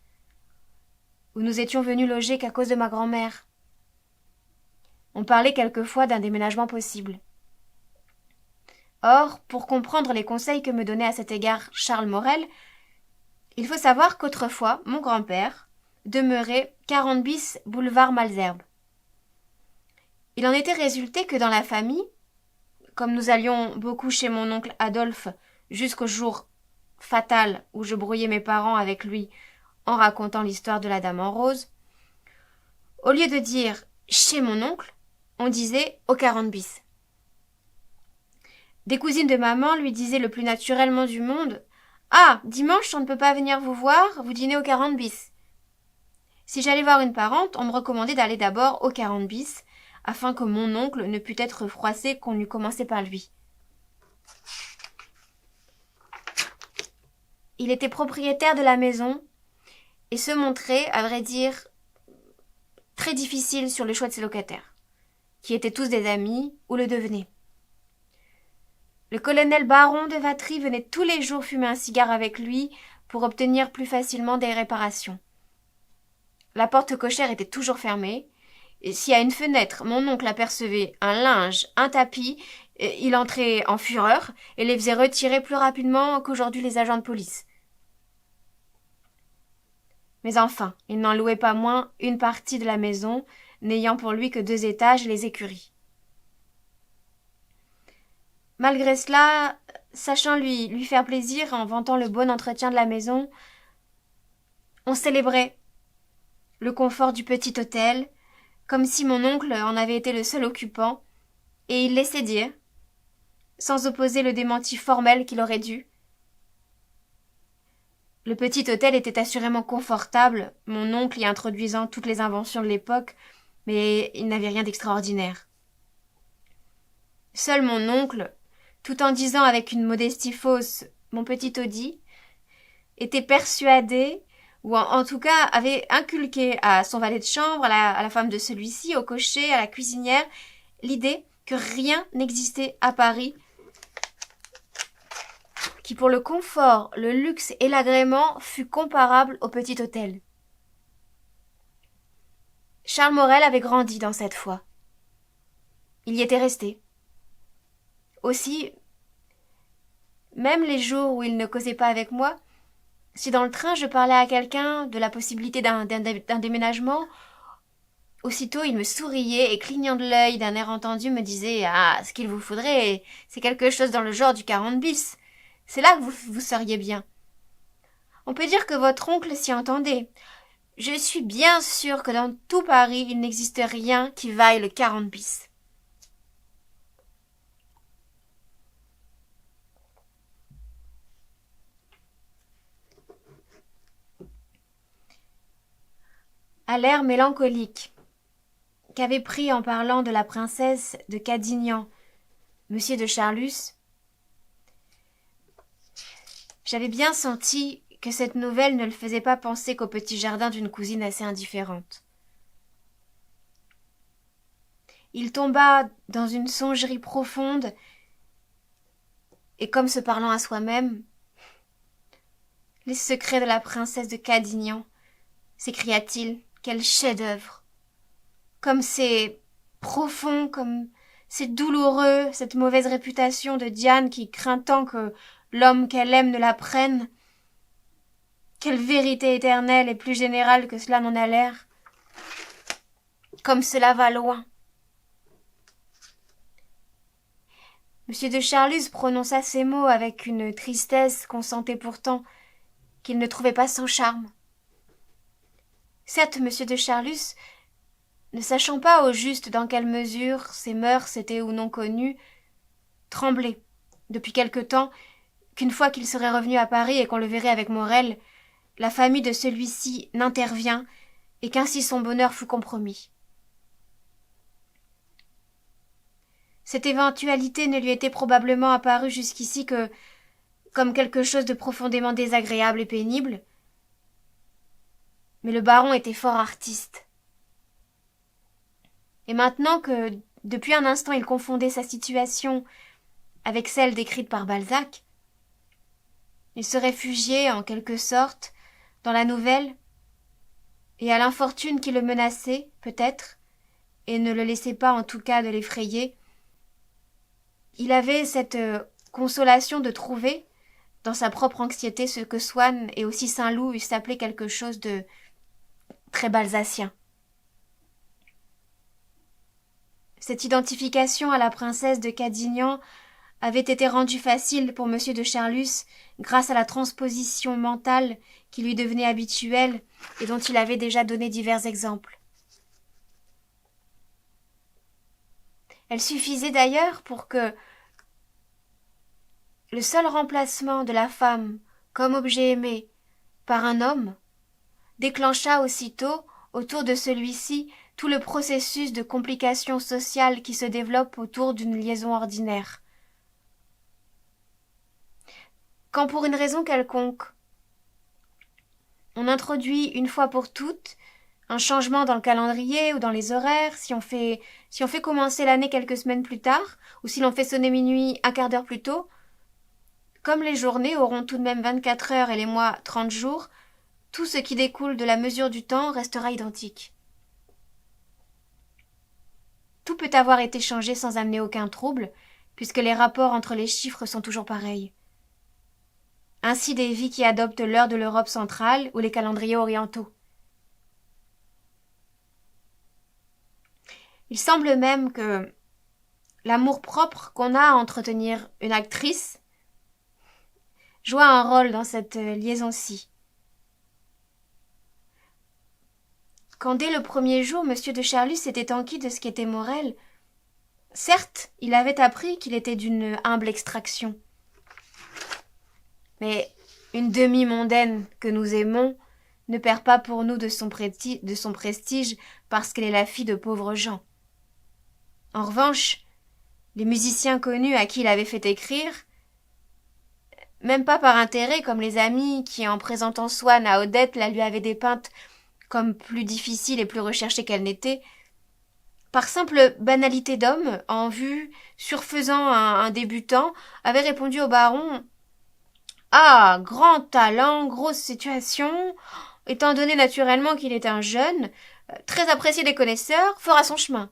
où nous étions venus loger qu'à cause de ma grand-mère. On parlait quelquefois d'un déménagement possible. Or, pour comprendre les conseils que me donnait à cet égard Charles Morel, il faut savoir qu'autrefois, mon grand-père demeurait 40 bis boulevard Malesherbes. Il en était résulté que dans la famille, comme nous allions beaucoup chez mon oncle Adolphe jusqu'au jour fatal où je brouillais mes parents avec lui en racontant l'histoire de la dame en rose, au lieu de dire « chez mon oncle », on disait « au 40 bis ». Des cousines de maman lui disaient le plus naturellement du monde « Ah, dimanche, on ne peut pas venir vous voir, vous dînez au 40 bis ». Si j'allais voir une parente, on me recommandait d'aller d'abord au 40 bis, afin que mon oncle ne pût être froissé qu'on eût commencé par lui. Il était propriétaire de la maison et se montrait, à vrai dire, très difficile sur le choix de ses locataires, qui étaient tous des amis ou le devenaient. Le colonel baron de Vatry venait tous les jours fumer un cigare avec lui pour obtenir plus facilement des réparations. La porte cochère était toujours fermée, et si à une fenêtre mon oncle apercevait un linge, un tapis, Il entrait en fureur et les faisait retirer plus rapidement qu'aujourd'hui les agents de police. Mais enfin, il n'en louait pas moins une partie de la maison, n'ayant pour lui que 2 étages et les écuries. Malgré cela, sachant lui faire plaisir en vantant le bon entretien de la maison, on célébrait le confort du petit hôtel, comme si mon oncle en avait été le seul occupant, et il laissait dire, sans opposer le démenti formel qu'il aurait dû. Le petit hôtel était assurément confortable, mon oncle y introduisant toutes les inventions de l'époque, mais il n'avait rien d'extraordinaire. Seul mon oncle, tout en disant avec une modestie fausse « mon petit Toddy », était persuadé, ou en tout cas avait inculqué à son valet de chambre, à la femme de celui-ci, au cocher, à la cuisinière, l'idée que rien n'existait à Paris qui pour le confort, le luxe et l'agrément fut comparable au petit hôtel. Charles Morel avait grandi dans cette foi. Il y était resté. Aussi, même les jours où il ne causait pas avec moi, si dans le train je parlais à quelqu'un de la possibilité d'un déménagement, aussitôt il me souriait et clignant de l'œil d'un air entendu me disait « Ah, ce qu'il vous faudrait, c'est quelque chose dans le genre du 40 bis. C'est là que vous seriez bien. » On peut dire que votre oncle s'y entendait. Je suis bien sûre que dans tout Paris, il n'existe rien qui vaille le 40 bis. À l'air mélancolique qu'avait pris en parlant de la princesse de Cadignan, Monsieur de Charlus, j'avais bien senti que cette nouvelle ne le faisait pas penser qu'au petit jardin d'une cousine assez indifférente. Il tomba dans une songerie profonde et, comme se parlant à soi-même, « Les secrets de la princesse de Cadignan » s'écria-t-il, « quel chef-d'œuvre ! Comme c'est profond, comme c'est douloureux, cette mauvaise réputation de Diane qui craint tant que l'homme qu'elle aime ne la prenne. Quelle vérité éternelle et plus générale que cela n'en a l'air. Comme cela va loin. » Monsieur de Charlus prononça ces mots avec une tristesse qu'on sentait pourtant qu'il ne trouvait pas sans charme. Certes, Monsieur de Charlus, ne sachant pas au juste dans quelle mesure ses mœurs étaient ou non connues, tremblait, depuis quelque temps, qu'une fois qu'il serait revenu à Paris et qu'on le verrait avec Morel, la famille de celui-ci n'intervient et qu'ainsi son bonheur fût compromis. Cette éventualité ne lui était probablement apparue jusqu'ici que comme quelque chose de profondément désagréable et pénible, mais le baron était fort artiste. Et maintenant que, depuis un instant, il confondait sa situation avec celle décrite par Balzac, il se réfugiait, en quelque sorte, dans la nouvelle, et à l'infortune qui le menaçait, peut-être, et ne le laissait pas en tout cas de l'effrayer. Il avait cette consolation de trouver, dans sa propre anxiété, ce que Swann et aussi Saint-Loup eussent appelé quelque chose de très balzacien. Cette identification à la princesse de Cadignan avait été rendue facile pour Monsieur de Charlus grâce à la transposition mentale qui lui devenait habituelle et dont il avait déjà donné divers exemples. Elle suffisait d'ailleurs pour que le seul remplacement de la femme comme objet aimé par un homme déclencha aussitôt autour de celui-ci tout le processus de complication sociale qui se développe autour d'une liaison ordinaire. Quand pour une raison quelconque, on introduit une fois pour toutes un changement dans le calendrier ou dans les horaires, si on fait commencer l'année quelques semaines plus tard, ou si l'on fait sonner minuit un quart d'heure plus tôt, comme les journées auront tout de même 24 heures et les mois 30 jours, tout ce qui découle de la mesure du temps restera identique. Tout peut avoir été changé sans amener aucun trouble, puisque les rapports entre les chiffres sont toujours pareils. Ainsi des vies qui adoptent l'heure de l'Europe centrale ou les calendriers orientaux. Il semble même que l'amour-propre qu'on a à entretenir une actrice joua un rôle dans cette liaison-ci. Quand dès le premier jour, M. de Charlus s'était enquis de ce qu'était Morel, certes, il avait appris qu'il était d'une humble extraction. Mais une demi-mondaine que nous aimons ne perd pas pour nous de son prestige parce qu'elle est la fille de pauvres gens. En revanche, les musiciens connus à qui il avait fait écrire, même pas par intérêt comme les amis qui, en présentant Swann à Odette, la lui avaient dépeinte comme plus difficile et plus recherchée qu'elle n'était, par simple banalité d'homme, en vue, surfaisant un débutant, avait répondu au baron « Ah, grand talent, grosse situation, étant donné naturellement qu'il est un jeune, très apprécié des connaisseurs, fera son chemin. »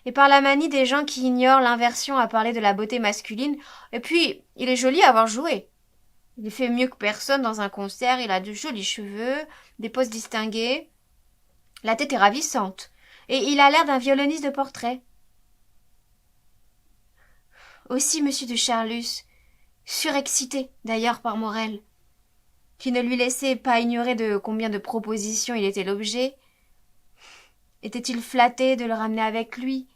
Et par la manie des gens qui ignorent l'inversion à parler de la beauté masculine, et puis, il est joli à avoir joué. Il fait mieux que personne dans un concert, il a de jolis cheveux, des poses distinguées, la tête est ravissante, et il a l'air d'un violoniste de portrait. Aussi M. de Charlus, surexcité d'ailleurs par Morel, qui ne lui laissait pas ignorer de combien de propositions il était l'objet, était-il flatté de le ramener avec lui,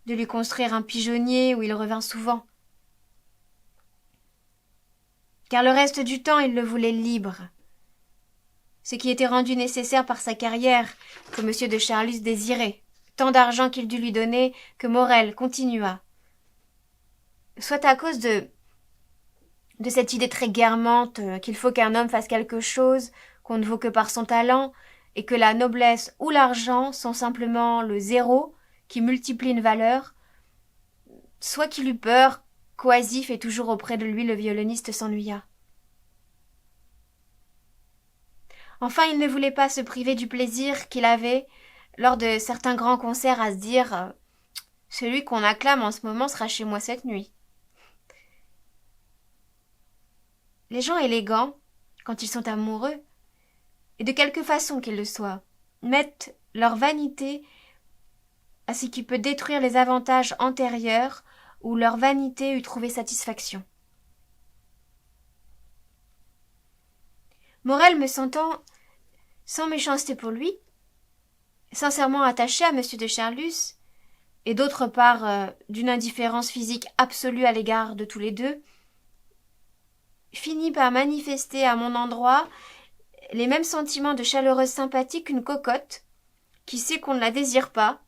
de lui construire un pigeonnier où il revint souvent. Car le reste du temps il le voulait libre, ce qui était rendu nécessaire par sa carrière que M. de Charlus désirait, tant d'argent qu'il dut lui donner que Morel continua. Soit à cause de cette idée très guermante qu'il faut qu'un homme fasse quelque chose qu'on ne vaut que par son talent, et que la noblesse ou l'argent sont simplement le zéro qui multiplie une valeur, soit qu'il eut peur qu'oisif et toujours auprès de lui le violoniste s'ennuya. Enfin, il ne voulait pas se priver du plaisir qu'il avait, lors de certains grands concerts, à se dire « Celui qu'on acclame en ce moment sera chez moi cette nuit. » Les gens élégants, quand ils sont amoureux, et de quelque façon qu'ils le soient, mettent leur vanité à ce qui peut détruire les avantages antérieurs où leur vanité eût trouvé satisfaction. Morel, me sentant, sans méchanceté pour lui, sincèrement attaché à M. de Charlus, et d'autre part d'une indifférence physique absolue à l'égard de tous les deux, finit par manifester à mon endroit les mêmes sentiments de chaleureuse sympathie qu'une cocotte, qui sait qu'on ne la désire pas,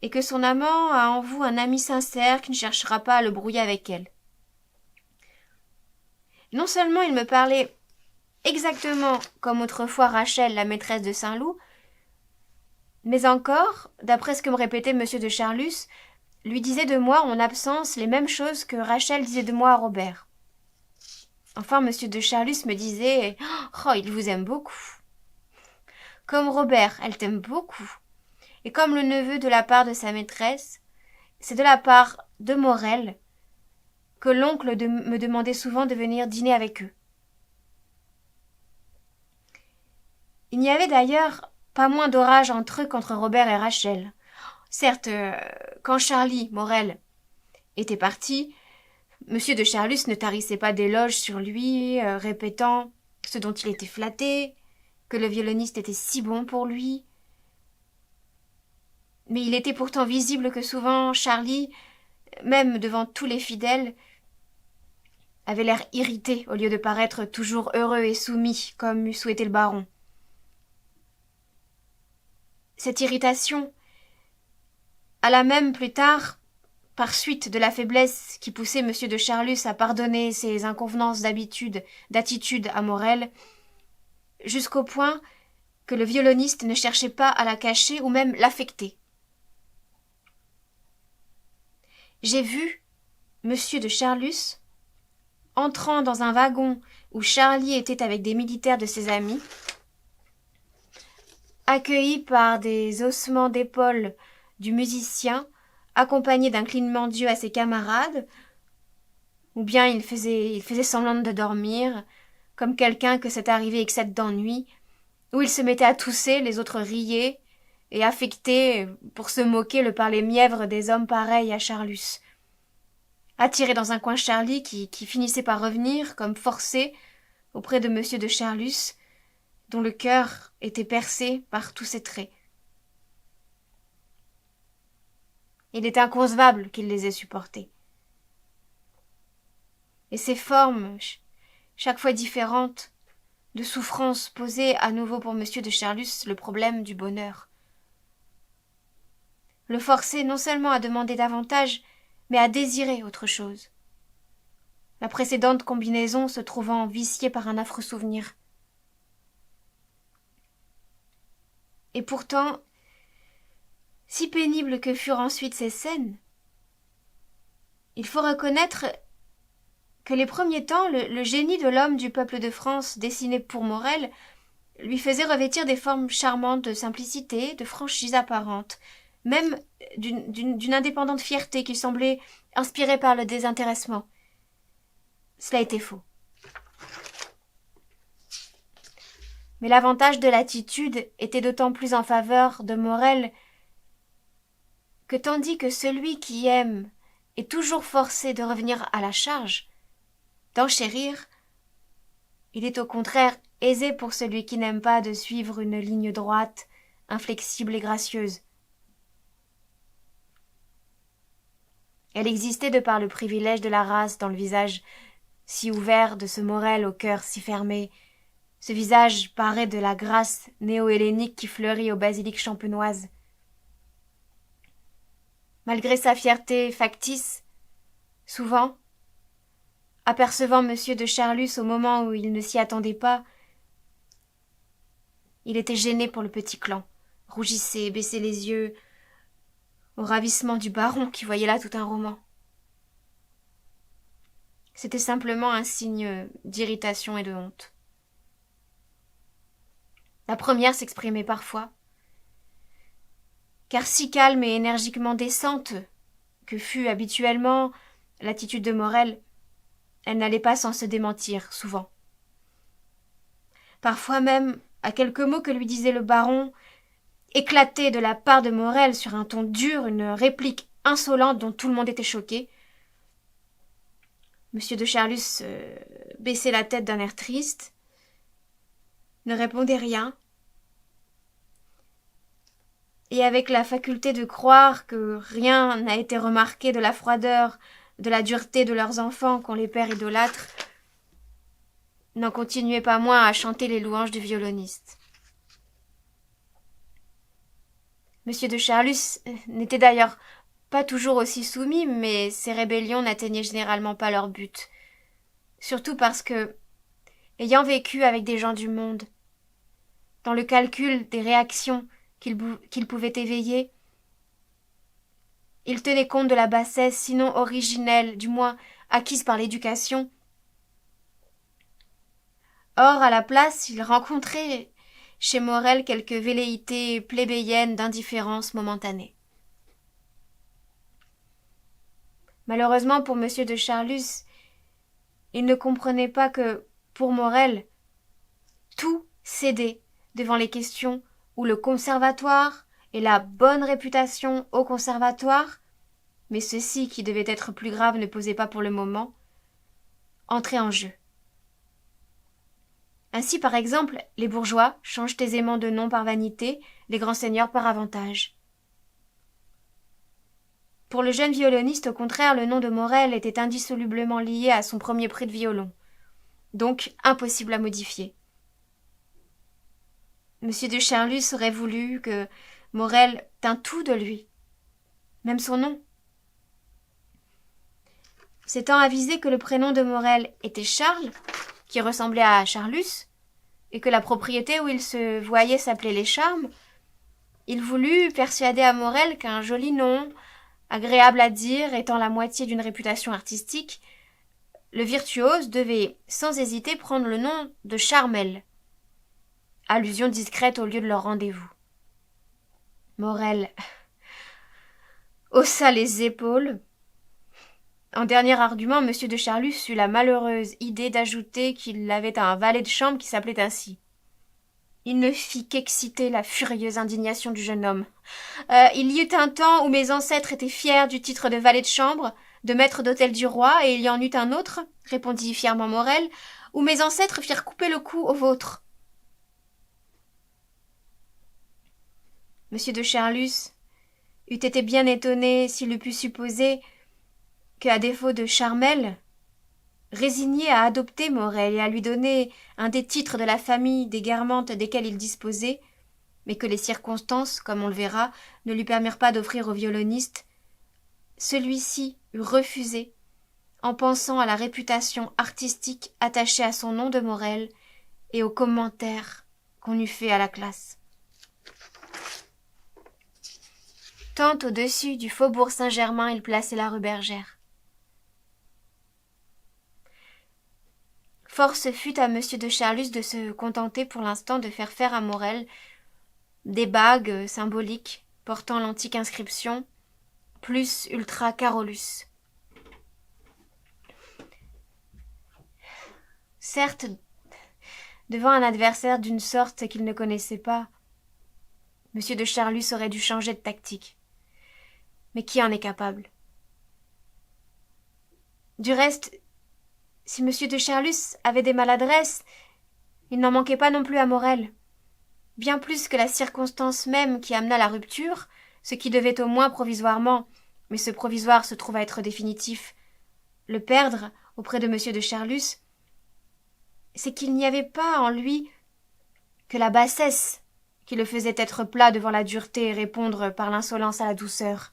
et que son amant a en vous un ami sincère qui ne cherchera pas à le brouiller avec elle. Non seulement il me parlait exactement comme autrefois Rachel, la maîtresse de Saint-Loup, mais encore, d'après ce que me répétait M. de Charlus, lui disait de moi en absence les mêmes choses que Rachel disait de moi à Robert. Enfin, M. de Charlus me disait « Oh, il vous aime beaucoup. Comme Robert, elle t'aime beaucoup. Et comme le neveu de la part de sa maîtresse, c'est de la part de Morel que l'oncle me demandait souvent de venir dîner avec eux. » Il n'y avait d'ailleurs pas moins d'orage entre eux qu'entre Robert et Rachel. Certes, quand Charlie, Morel, était parti, M. de Charlus ne tarissait pas d'éloges sur lui, répétant ce dont il était flatté, que le violoniste était si bon pour lui. Mais il était pourtant visible que souvent Charlie, même devant tous les fidèles, avait l'air irrité au lieu de paraître toujours heureux et soumis, comme eût souhaité le baron. Cette irritation alla même plus tard, par suite de la faiblesse qui poussait M. de Charlus à pardonner ses inconvenances d'attitude à Morel, jusqu'au point que le violoniste ne cherchait pas à la cacher ou même l'affecter. J'ai vu M. de Charlus entrant dans un wagon où Charlie était avec des militaires de ses amis, accueilli par des haussements d'épaules du musicien, accompagné d'un clignement d'yeux à ses camarades, ou bien il faisait semblant de dormir, comme quelqu'un que cette arrivée excède d'ennui, ou il se mettait à tousser, les autres riaient, et affectaient, pour se moquer, le parler mièvre des hommes pareils à Charlus. Attiré dans un coin Charlie, qui finissait par revenir, comme forcé, auprès de monsieur de Charlus, dont le cœur était percé par tous ses traits. Il est inconcevable qu'il les ait supportés. Et ces formes, chaque fois différentes, de souffrance posaient à nouveau pour monsieur de Charlus le problème du bonheur. Le forçait non seulement à demander davantage, mais à désirer autre chose. La précédente combinaison se trouvant viciée par un affreux souvenir. Et pourtant, si pénibles que furent ensuite ces scènes, il faut reconnaître que les premiers temps, le génie de l'homme du peuple de France dessiné pour Morel lui faisait revêtir des formes charmantes de simplicité, de franchise apparente, même d'une indépendante fierté qui semblait inspirée par le désintéressement. Cela était faux. Mais l'avantage de l'attitude était d'autant plus en faveur de Morel que tandis que celui qui aime est toujours forcé de revenir à la charge, d'enchérir, il est au contraire aisé pour celui qui n'aime pas de suivre une ligne droite, inflexible et gracieuse. Elle existait de par le privilège de la race dans le visage si ouvert de ce Morel au cœur si fermé, ce visage paré de la grâce néo-hellénique qui fleurit aux basiliques champenoises. Malgré sa fierté factice, souvent, apercevant monsieur de Charlus au moment où il ne s'y attendait pas, il était gêné pour le petit clan, rougissait, baissait les yeux, au ravissement du baron qui voyait là tout un roman. C'était simplement un signe d'irritation et de honte. La première s'exprimait parfois, car si calme et énergiquement décente que fut habituellement l'attitude de Morel, elle n'allait pas sans se démentir, souvent. Parfois même, à quelques mots que lui disait le baron, éclatait de la part de Morel sur un ton dur une réplique insolente dont tout le monde était choqué. Monsieur de Charlus baissait la tête d'un air triste, ne répondait rien, et avec la faculté de croire que rien n'a été remarqué de la froideur, de la dureté de leurs enfants qu'on les père idolâtres, n'en continuait pas moins à chanter les louanges du violoniste. Monsieur de Charlus n'était d'ailleurs pas toujours aussi soumis, mais ses rébellions n'atteignaient généralement pas leur but. Surtout parce que, ayant vécu avec des gens du monde, dans le calcul des réactions qu'il pouvait éveiller, il tenait compte de la bassesse, sinon originelle, du moins acquise par l'éducation. Or, à la place, il rencontrait chez Morel quelques velléités plébéiennes d'indifférence momentanée. Malheureusement pour monsieur de Charlus, il ne comprenait pas que, pour Morel, tout cédait devant les questions où le conservatoire et la bonne réputation au conservatoire, mais ceci qui devait être plus grave ne posait pas pour le moment, entraient en jeu. Ainsi, par exemple, les bourgeois changent aisément de nom par vanité, les grands seigneurs par avantage. Pour le jeune violoniste, au contraire, le nom de Morel était indissolublement lié à son premier prix de violon, donc impossible à modifier. Monsieur de Charlus aurait voulu que Morel tînt tout de lui, même son nom. S'étant avisé que le prénom de Morel était Charles, qui ressemblait à Charlus, et que la propriété où il se voyait s'appelait Les Charmes, il voulut persuader à Morel qu'un joli nom, agréable à dire, étant la moitié d'une réputation artistique, le virtuose devait sans hésiter prendre le nom de Charmel, allusion discrète au lieu de leur rendez-vous. Morel haussa les épaules. En dernier argument, M. de Charlus eut la malheureuse idée d'ajouter qu'il avait un valet de chambre qui s'appelait ainsi. Il ne fit qu'exciter la furieuse indignation du jeune homme. Il y eut un temps où mes ancêtres étaient fiers du titre de valet de chambre, de maître d'hôtel du roi, et il y en eut un autre, répondit fièrement Morel, où mes ancêtres firent couper le cou au vôtre. M. de Charlus eût été bien étonné s'il eût pu supposer qu'à défaut de Charmel, résigné à adopter Morel et à lui donner un des titres de la famille des Guermantes desquels il disposait, mais que les circonstances, comme on le verra, ne lui permirent pas d'offrir au violoniste, celui-ci eût refusé, en pensant à la réputation artistique attachée à son nom de Morel et aux commentaires qu'on eût fait à la classe. Tant au-dessus du faubourg Saint-Germain il plaçait la rue Bergère. Force fut à M. de Charlus de se contenter pour l'instant de faire à Morel des bagues symboliques portant l'antique inscription plus ultra Carolus. Certes, devant un adversaire d'une sorte qu'il ne connaissait pas, M. de Charlus aurait dû changer de tactique. Mais qui en est capable? Du reste, si M. de Charlus avait des maladresses, il n'en manquait pas non plus à Morel. Bien plus que la circonstance même qui amena la rupture, ce qui devait au moins provisoirement, mais ce provisoire se trouva être définitif, le perdre auprès de M. de Charlus, c'est qu'il n'y avait pas en lui que la bassesse qui le faisait être plat devant la dureté et répondre par l'insolence à la douceur.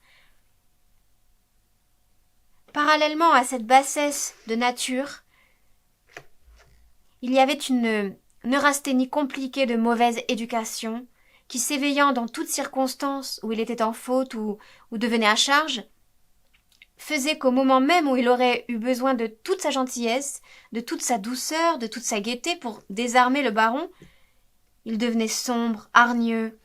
Parallèlement à cette bassesse de nature, il y avait une neurasthénie compliquée de mauvaise éducation, qui s'éveillant dans toute circonstance où il était en faute ou devenait à charge, faisait qu'au moment même où il aurait eu besoin de toute sa gentillesse, de toute sa douceur, de toute sa gaieté pour désarmer le baron, il devenait sombre, hargneux,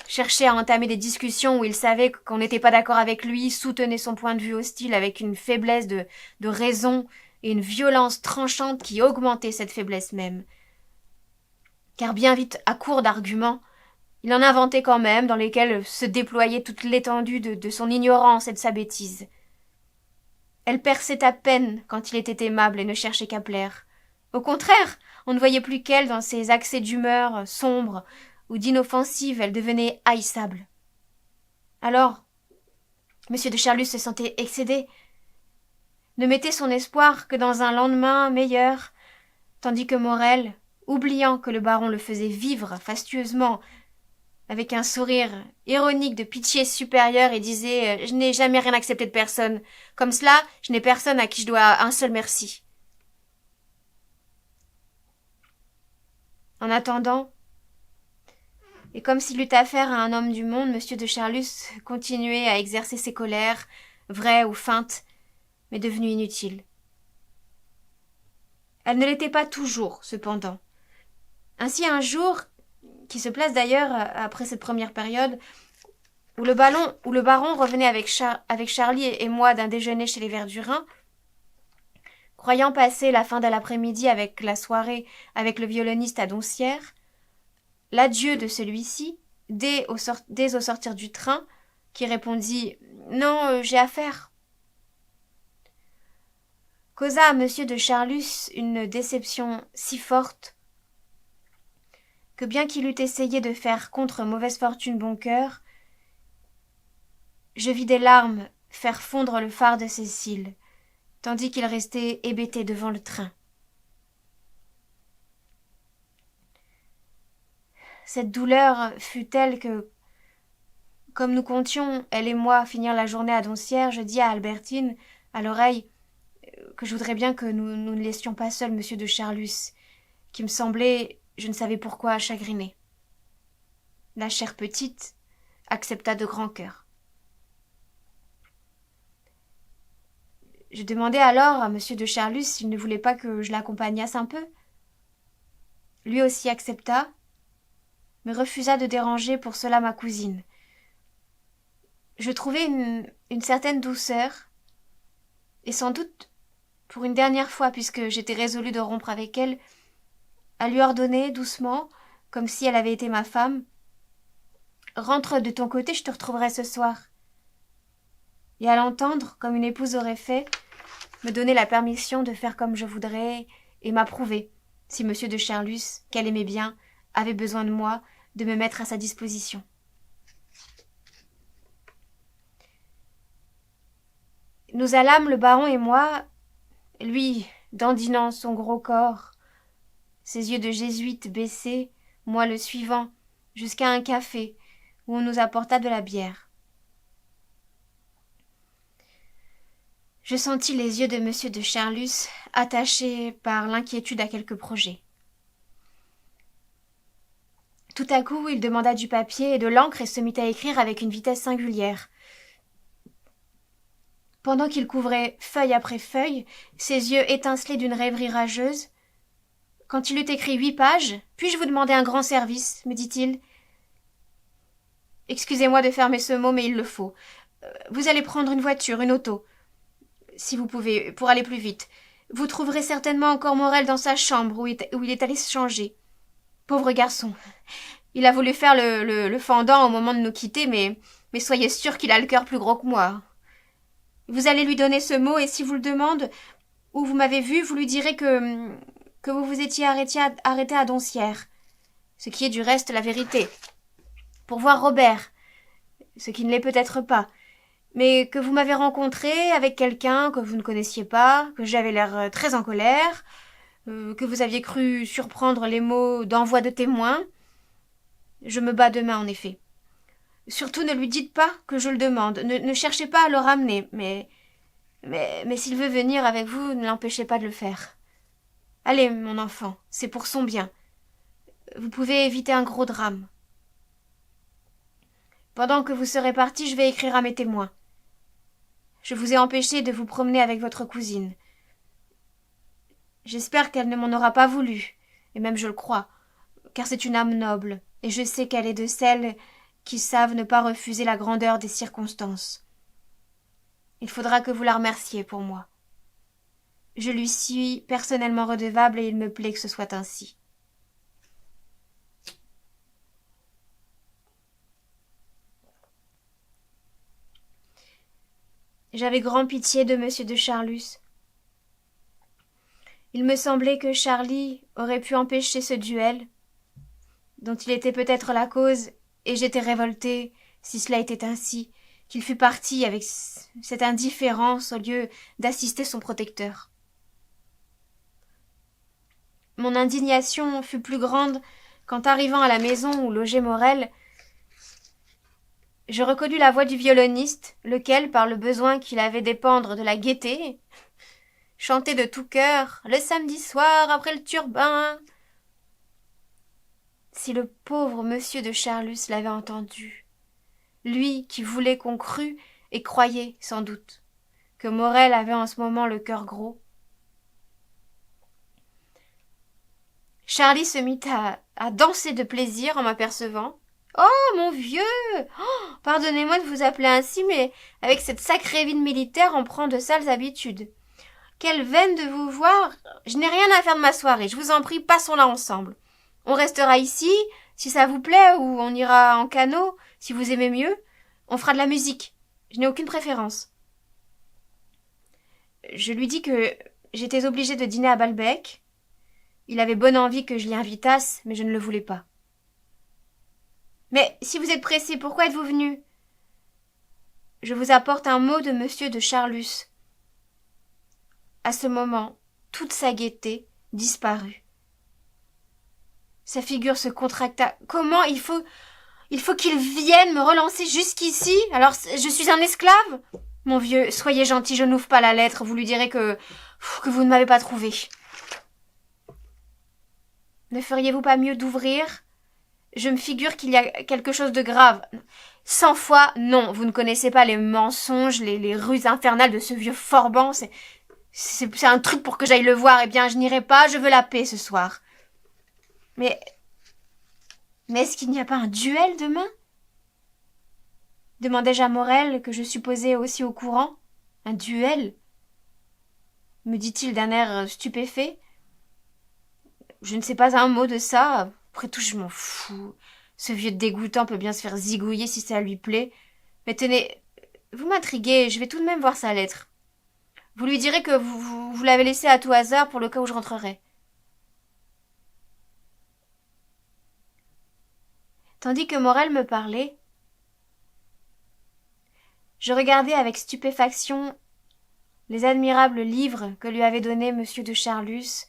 cherchait à entamer des discussions où il savait qu'on n'était pas d'accord avec lui, soutenait son point de vue hostile avec une faiblesse de raison et une violence tranchante qui augmentait cette faiblesse même. Car bien vite, à court d'arguments, il en inventait quand même dans lesquels se déployait toute l'étendue de son ignorance et de sa bêtise. Elle perçait à peine quand il était aimable et ne cherchait qu'à plaire. Au contraire, on ne voyait plus qu'elle dans ses accès d'humeur sombre ou d'inoffensive, elle devenait haïssable. Alors, M. de Charlus se sentait excédé, ne mettait son espoir que dans un lendemain meilleur, tandis que Morel, oubliant que le baron le faisait vivre fastueusement, avec un sourire ironique de pitié supérieure, et disait « Je n'ai jamais rien accepté de personne. Comme cela, je n'ai personne à qui je dois un seul merci. » En attendant, et comme s'il eût affaire à un homme du monde, M. de Charlus continuait à exercer ses colères, vraies ou feintes, mais devenues inutiles. Elles ne l'étaient pas toujours, cependant. Ainsi un jour, qui se place d'ailleurs après cette première période, où le baron revenait avec Charlie et moi d'un déjeuner chez les Verdurins, croyant passer la fin de l'après-midi avec la soirée avec le violoniste à Doncières, l'adieu de celui-ci, dès au sortir du train, qui répondit « Non, j'ai affaire », causa à M. de Charlus une déception si forte que bien qu'il eût essayé de faire contre mauvaise fortune bon cœur, je vis des larmes faire fondre le fard de ses cils, tandis qu'il restait hébété devant le train. Cette douleur fut telle que, comme nous comptions, elle et moi, finir la journée à Doncières, je dis à Albertine, à l'oreille, que je voudrais bien que nous ne laissions pas seul M. de Charlus, qui me semblait, je ne savais pourquoi, chagriné. La chère petite accepta de grand cœur. Je demandai alors à M. de Charlus s'il ne voulait pas que je l'accompagnasse un peu. Lui aussi accepta, mais refusa de déranger pour cela ma cousine. je trouvais une certaine douceur, et sans doute pour une dernière fois, puisque j'étais résolue de rompre avec elle, à lui ordonner doucement, comme si elle avait été ma femme: rentre de ton côté, je te retrouverai ce soir. Et à l'entendre, comme une épouse aurait fait, me donner la permission de faire comme je voudrais et m'approuver, si monsieur de Charlus, qu'elle aimait bien, avait besoin de moi, de me mettre à sa disposition. Nous allâmes, le baron et moi, lui dandinant son gros corps, ses yeux de jésuite baissés, moi le suivant, jusqu'à un café où on nous apporta de la bière. Je sentis les yeux de monsieur de Charlus attachés par l'inquiétude à quelque projet. Tout à coup, il demanda du papier et de l'encre et se mit à écrire avec une vitesse singulière. Pendant qu'il couvrait feuille après feuille, ses yeux étincelaient d'une rêverie rageuse. Quand il eut écrit 8 pages, « Puis-je vous demander un grand service ?» me dit-il. « Excusez-moi de fermer ce mot, mais il le faut. Vous allez prendre une voiture, une auto, si vous pouvez, pour aller plus vite. Vous trouverez certainement encore Morel dans sa chambre où il est allé se changer. Pauvre garçon. Il a voulu faire le fendant au moment de nous quitter, mais soyez sûr qu'il a le cœur plus gros que moi. Vous allez lui donner ce mot, et si vous le demande où vous m'avez vu, vous lui direz que vous vous étiez arrêté à Doncières, ce qui est du reste la vérité, pour voir Robert, ce qui ne l'est peut-être pas, mais que vous m'avez rencontré avec quelqu'un que vous ne connaissiez pas, que j'avais l'air très en colère, que vous aviez cru surprendre les mots d'envoi de témoin. Je me bats demain, en effet. Surtout ne lui dites pas que je le demande, ne cherchez pas à le ramener, mais s'il veut venir avec vous, ne l'empêchez pas de le faire. Allez, mon enfant, c'est pour son bien. Vous pouvez éviter un gros drame. Pendant que vous serez parti, je vais écrire à mes témoins. Je vous ai empêché de vous promener avec votre cousine. J'espère qu'elle ne m'en aura pas voulu, et même je le crois, car c'est une âme noble, et je sais qu'elle est de celles qui savent ne pas refuser la grandeur des circonstances. Il faudra que vous la remerciez pour moi. Je lui suis personnellement redevable et il me plaît que ce soit ainsi. J'avais grand pitié de monsieur de Charlus. Il me semblait que Charlie aurait pu empêcher ce duel, dont il était peut-être la cause, et j'étais révoltée, si cela était ainsi, qu'il fût parti avec cette indifférence au lieu d'assister son protecteur. Mon indignation fut plus grande quand, arrivant à la maison où logeait Morel, je reconnus la voix du violoniste, lequel, par le besoin qu'il avait d'épandre de la gaieté, chantait de tout cœur le samedi soir après le turbin. Si le pauvre monsieur de Charlus l'avait entendu, lui qui voulait qu'on crût et croyait sans doute que Morel avait en ce moment le cœur gros. Charlie se mit à danser de plaisir en m'apercevant. « Oh, mon vieux! Oh, pardonnez-moi de vous appeler ainsi, mais avec cette sacrée vie de militaire, on prend de sales habitudes. Quelle veine de vous voir! Je n'ai rien à faire de ma soirée, je vous en prie, passons-la ensemble. On restera ici, si ça vous plaît, ou on ira en canot, si vous aimez mieux. On fera de la musique. Je n'ai aucune préférence. » Je lui dis que j'étais obligée de dîner à Balbec. Il avait bonne envie que je l'y invitasse, mais je ne le voulais pas. « Mais si vous êtes pressé, pourquoi êtes-vous venu ? Je vous apporte un mot de monsieur de Charlus. » À ce moment, toute sa gaieté disparut. Sa figure se contracta. « Comment il faut qu'il vienne me relancer jusqu'ici, alors je suis un esclave ? Mon vieux, soyez gentil, je n'ouvre pas la lettre, vous lui direz que vous ne m'avez pas trouvé. » Ne feriez-vous pas mieux d'ouvrir ? Je me figure qu'il y a quelque chose de grave. 100 fois, non, vous ne connaissez pas les mensonges, les ruses infernales de ce vieux Forban. C'est un truc pour que j'aille le voir. Eh bien, je n'irai pas, je veux la paix ce soir. Mais est-ce qu'il n'y a pas un duel demain ? demandai-je à Morel, que je supposais aussi au courant. Un duel? Me dit-il d'un air stupéfait. Je ne sais pas un mot de ça. Après tout, je m'en fous. Ce vieux dégoûtant peut bien se faire zigouiller si ça lui plaît. Mais tenez, vous m'intriguez, je vais tout de même voir sa lettre. Vous lui direz que vous l'avez laissée à tout hasard pour le cas où je rentrerai. Tandis que Morel me parlait, je regardais avec stupéfaction les admirables livres que lui avait donnés M. de Charlus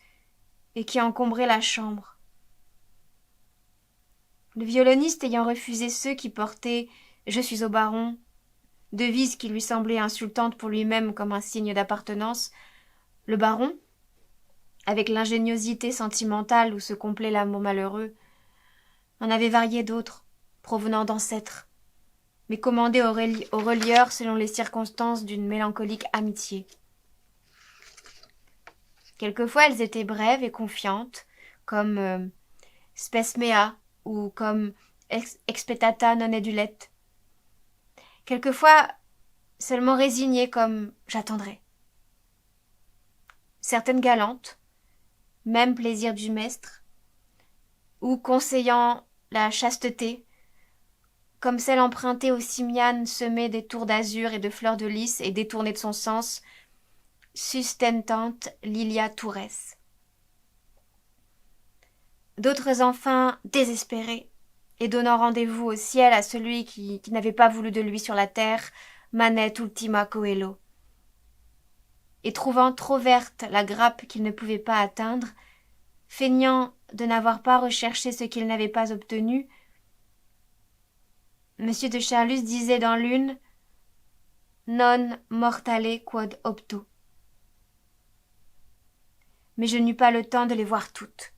et qui encombraient la chambre. Le violoniste ayant refusé ceux qui portaient « Je suis au baron », devise qui lui semblait insultante pour lui-même comme un signe d'appartenance, le baron, avec l'ingéniosité sentimentale où se complaît l'amour malheureux, en avait varié d'autres, provenant d'ancêtres, mais commandés aux relieurs selon les circonstances d'une mélancolique amitié. Quelquefois elles étaient brèves et confiantes, comme spes mea ou comme expectata non edulet. Quelquefois seulement résignées comme j'attendrai. Certaines galantes, même plaisir du maître, ou conseillant la chasteté, comme celle empruntée aux Simianes semées des tours d'azur et de fleurs de lys et détournées de son sens, sustentant lilia tures. D'autres enfin désespérés, et donnant rendez-vous au ciel à celui qui n'avait pas voulu de lui sur la terre, manet ultima coelo. Et trouvant trop verte la grappe qu'il ne pouvait pas atteindre, feignant de n'avoir pas recherché ce qu'il n'avait pas obtenu, M. de Charlus disait dans l'une « Non mortale quod opto ». Mais je n'eus pas le temps de les voir toutes.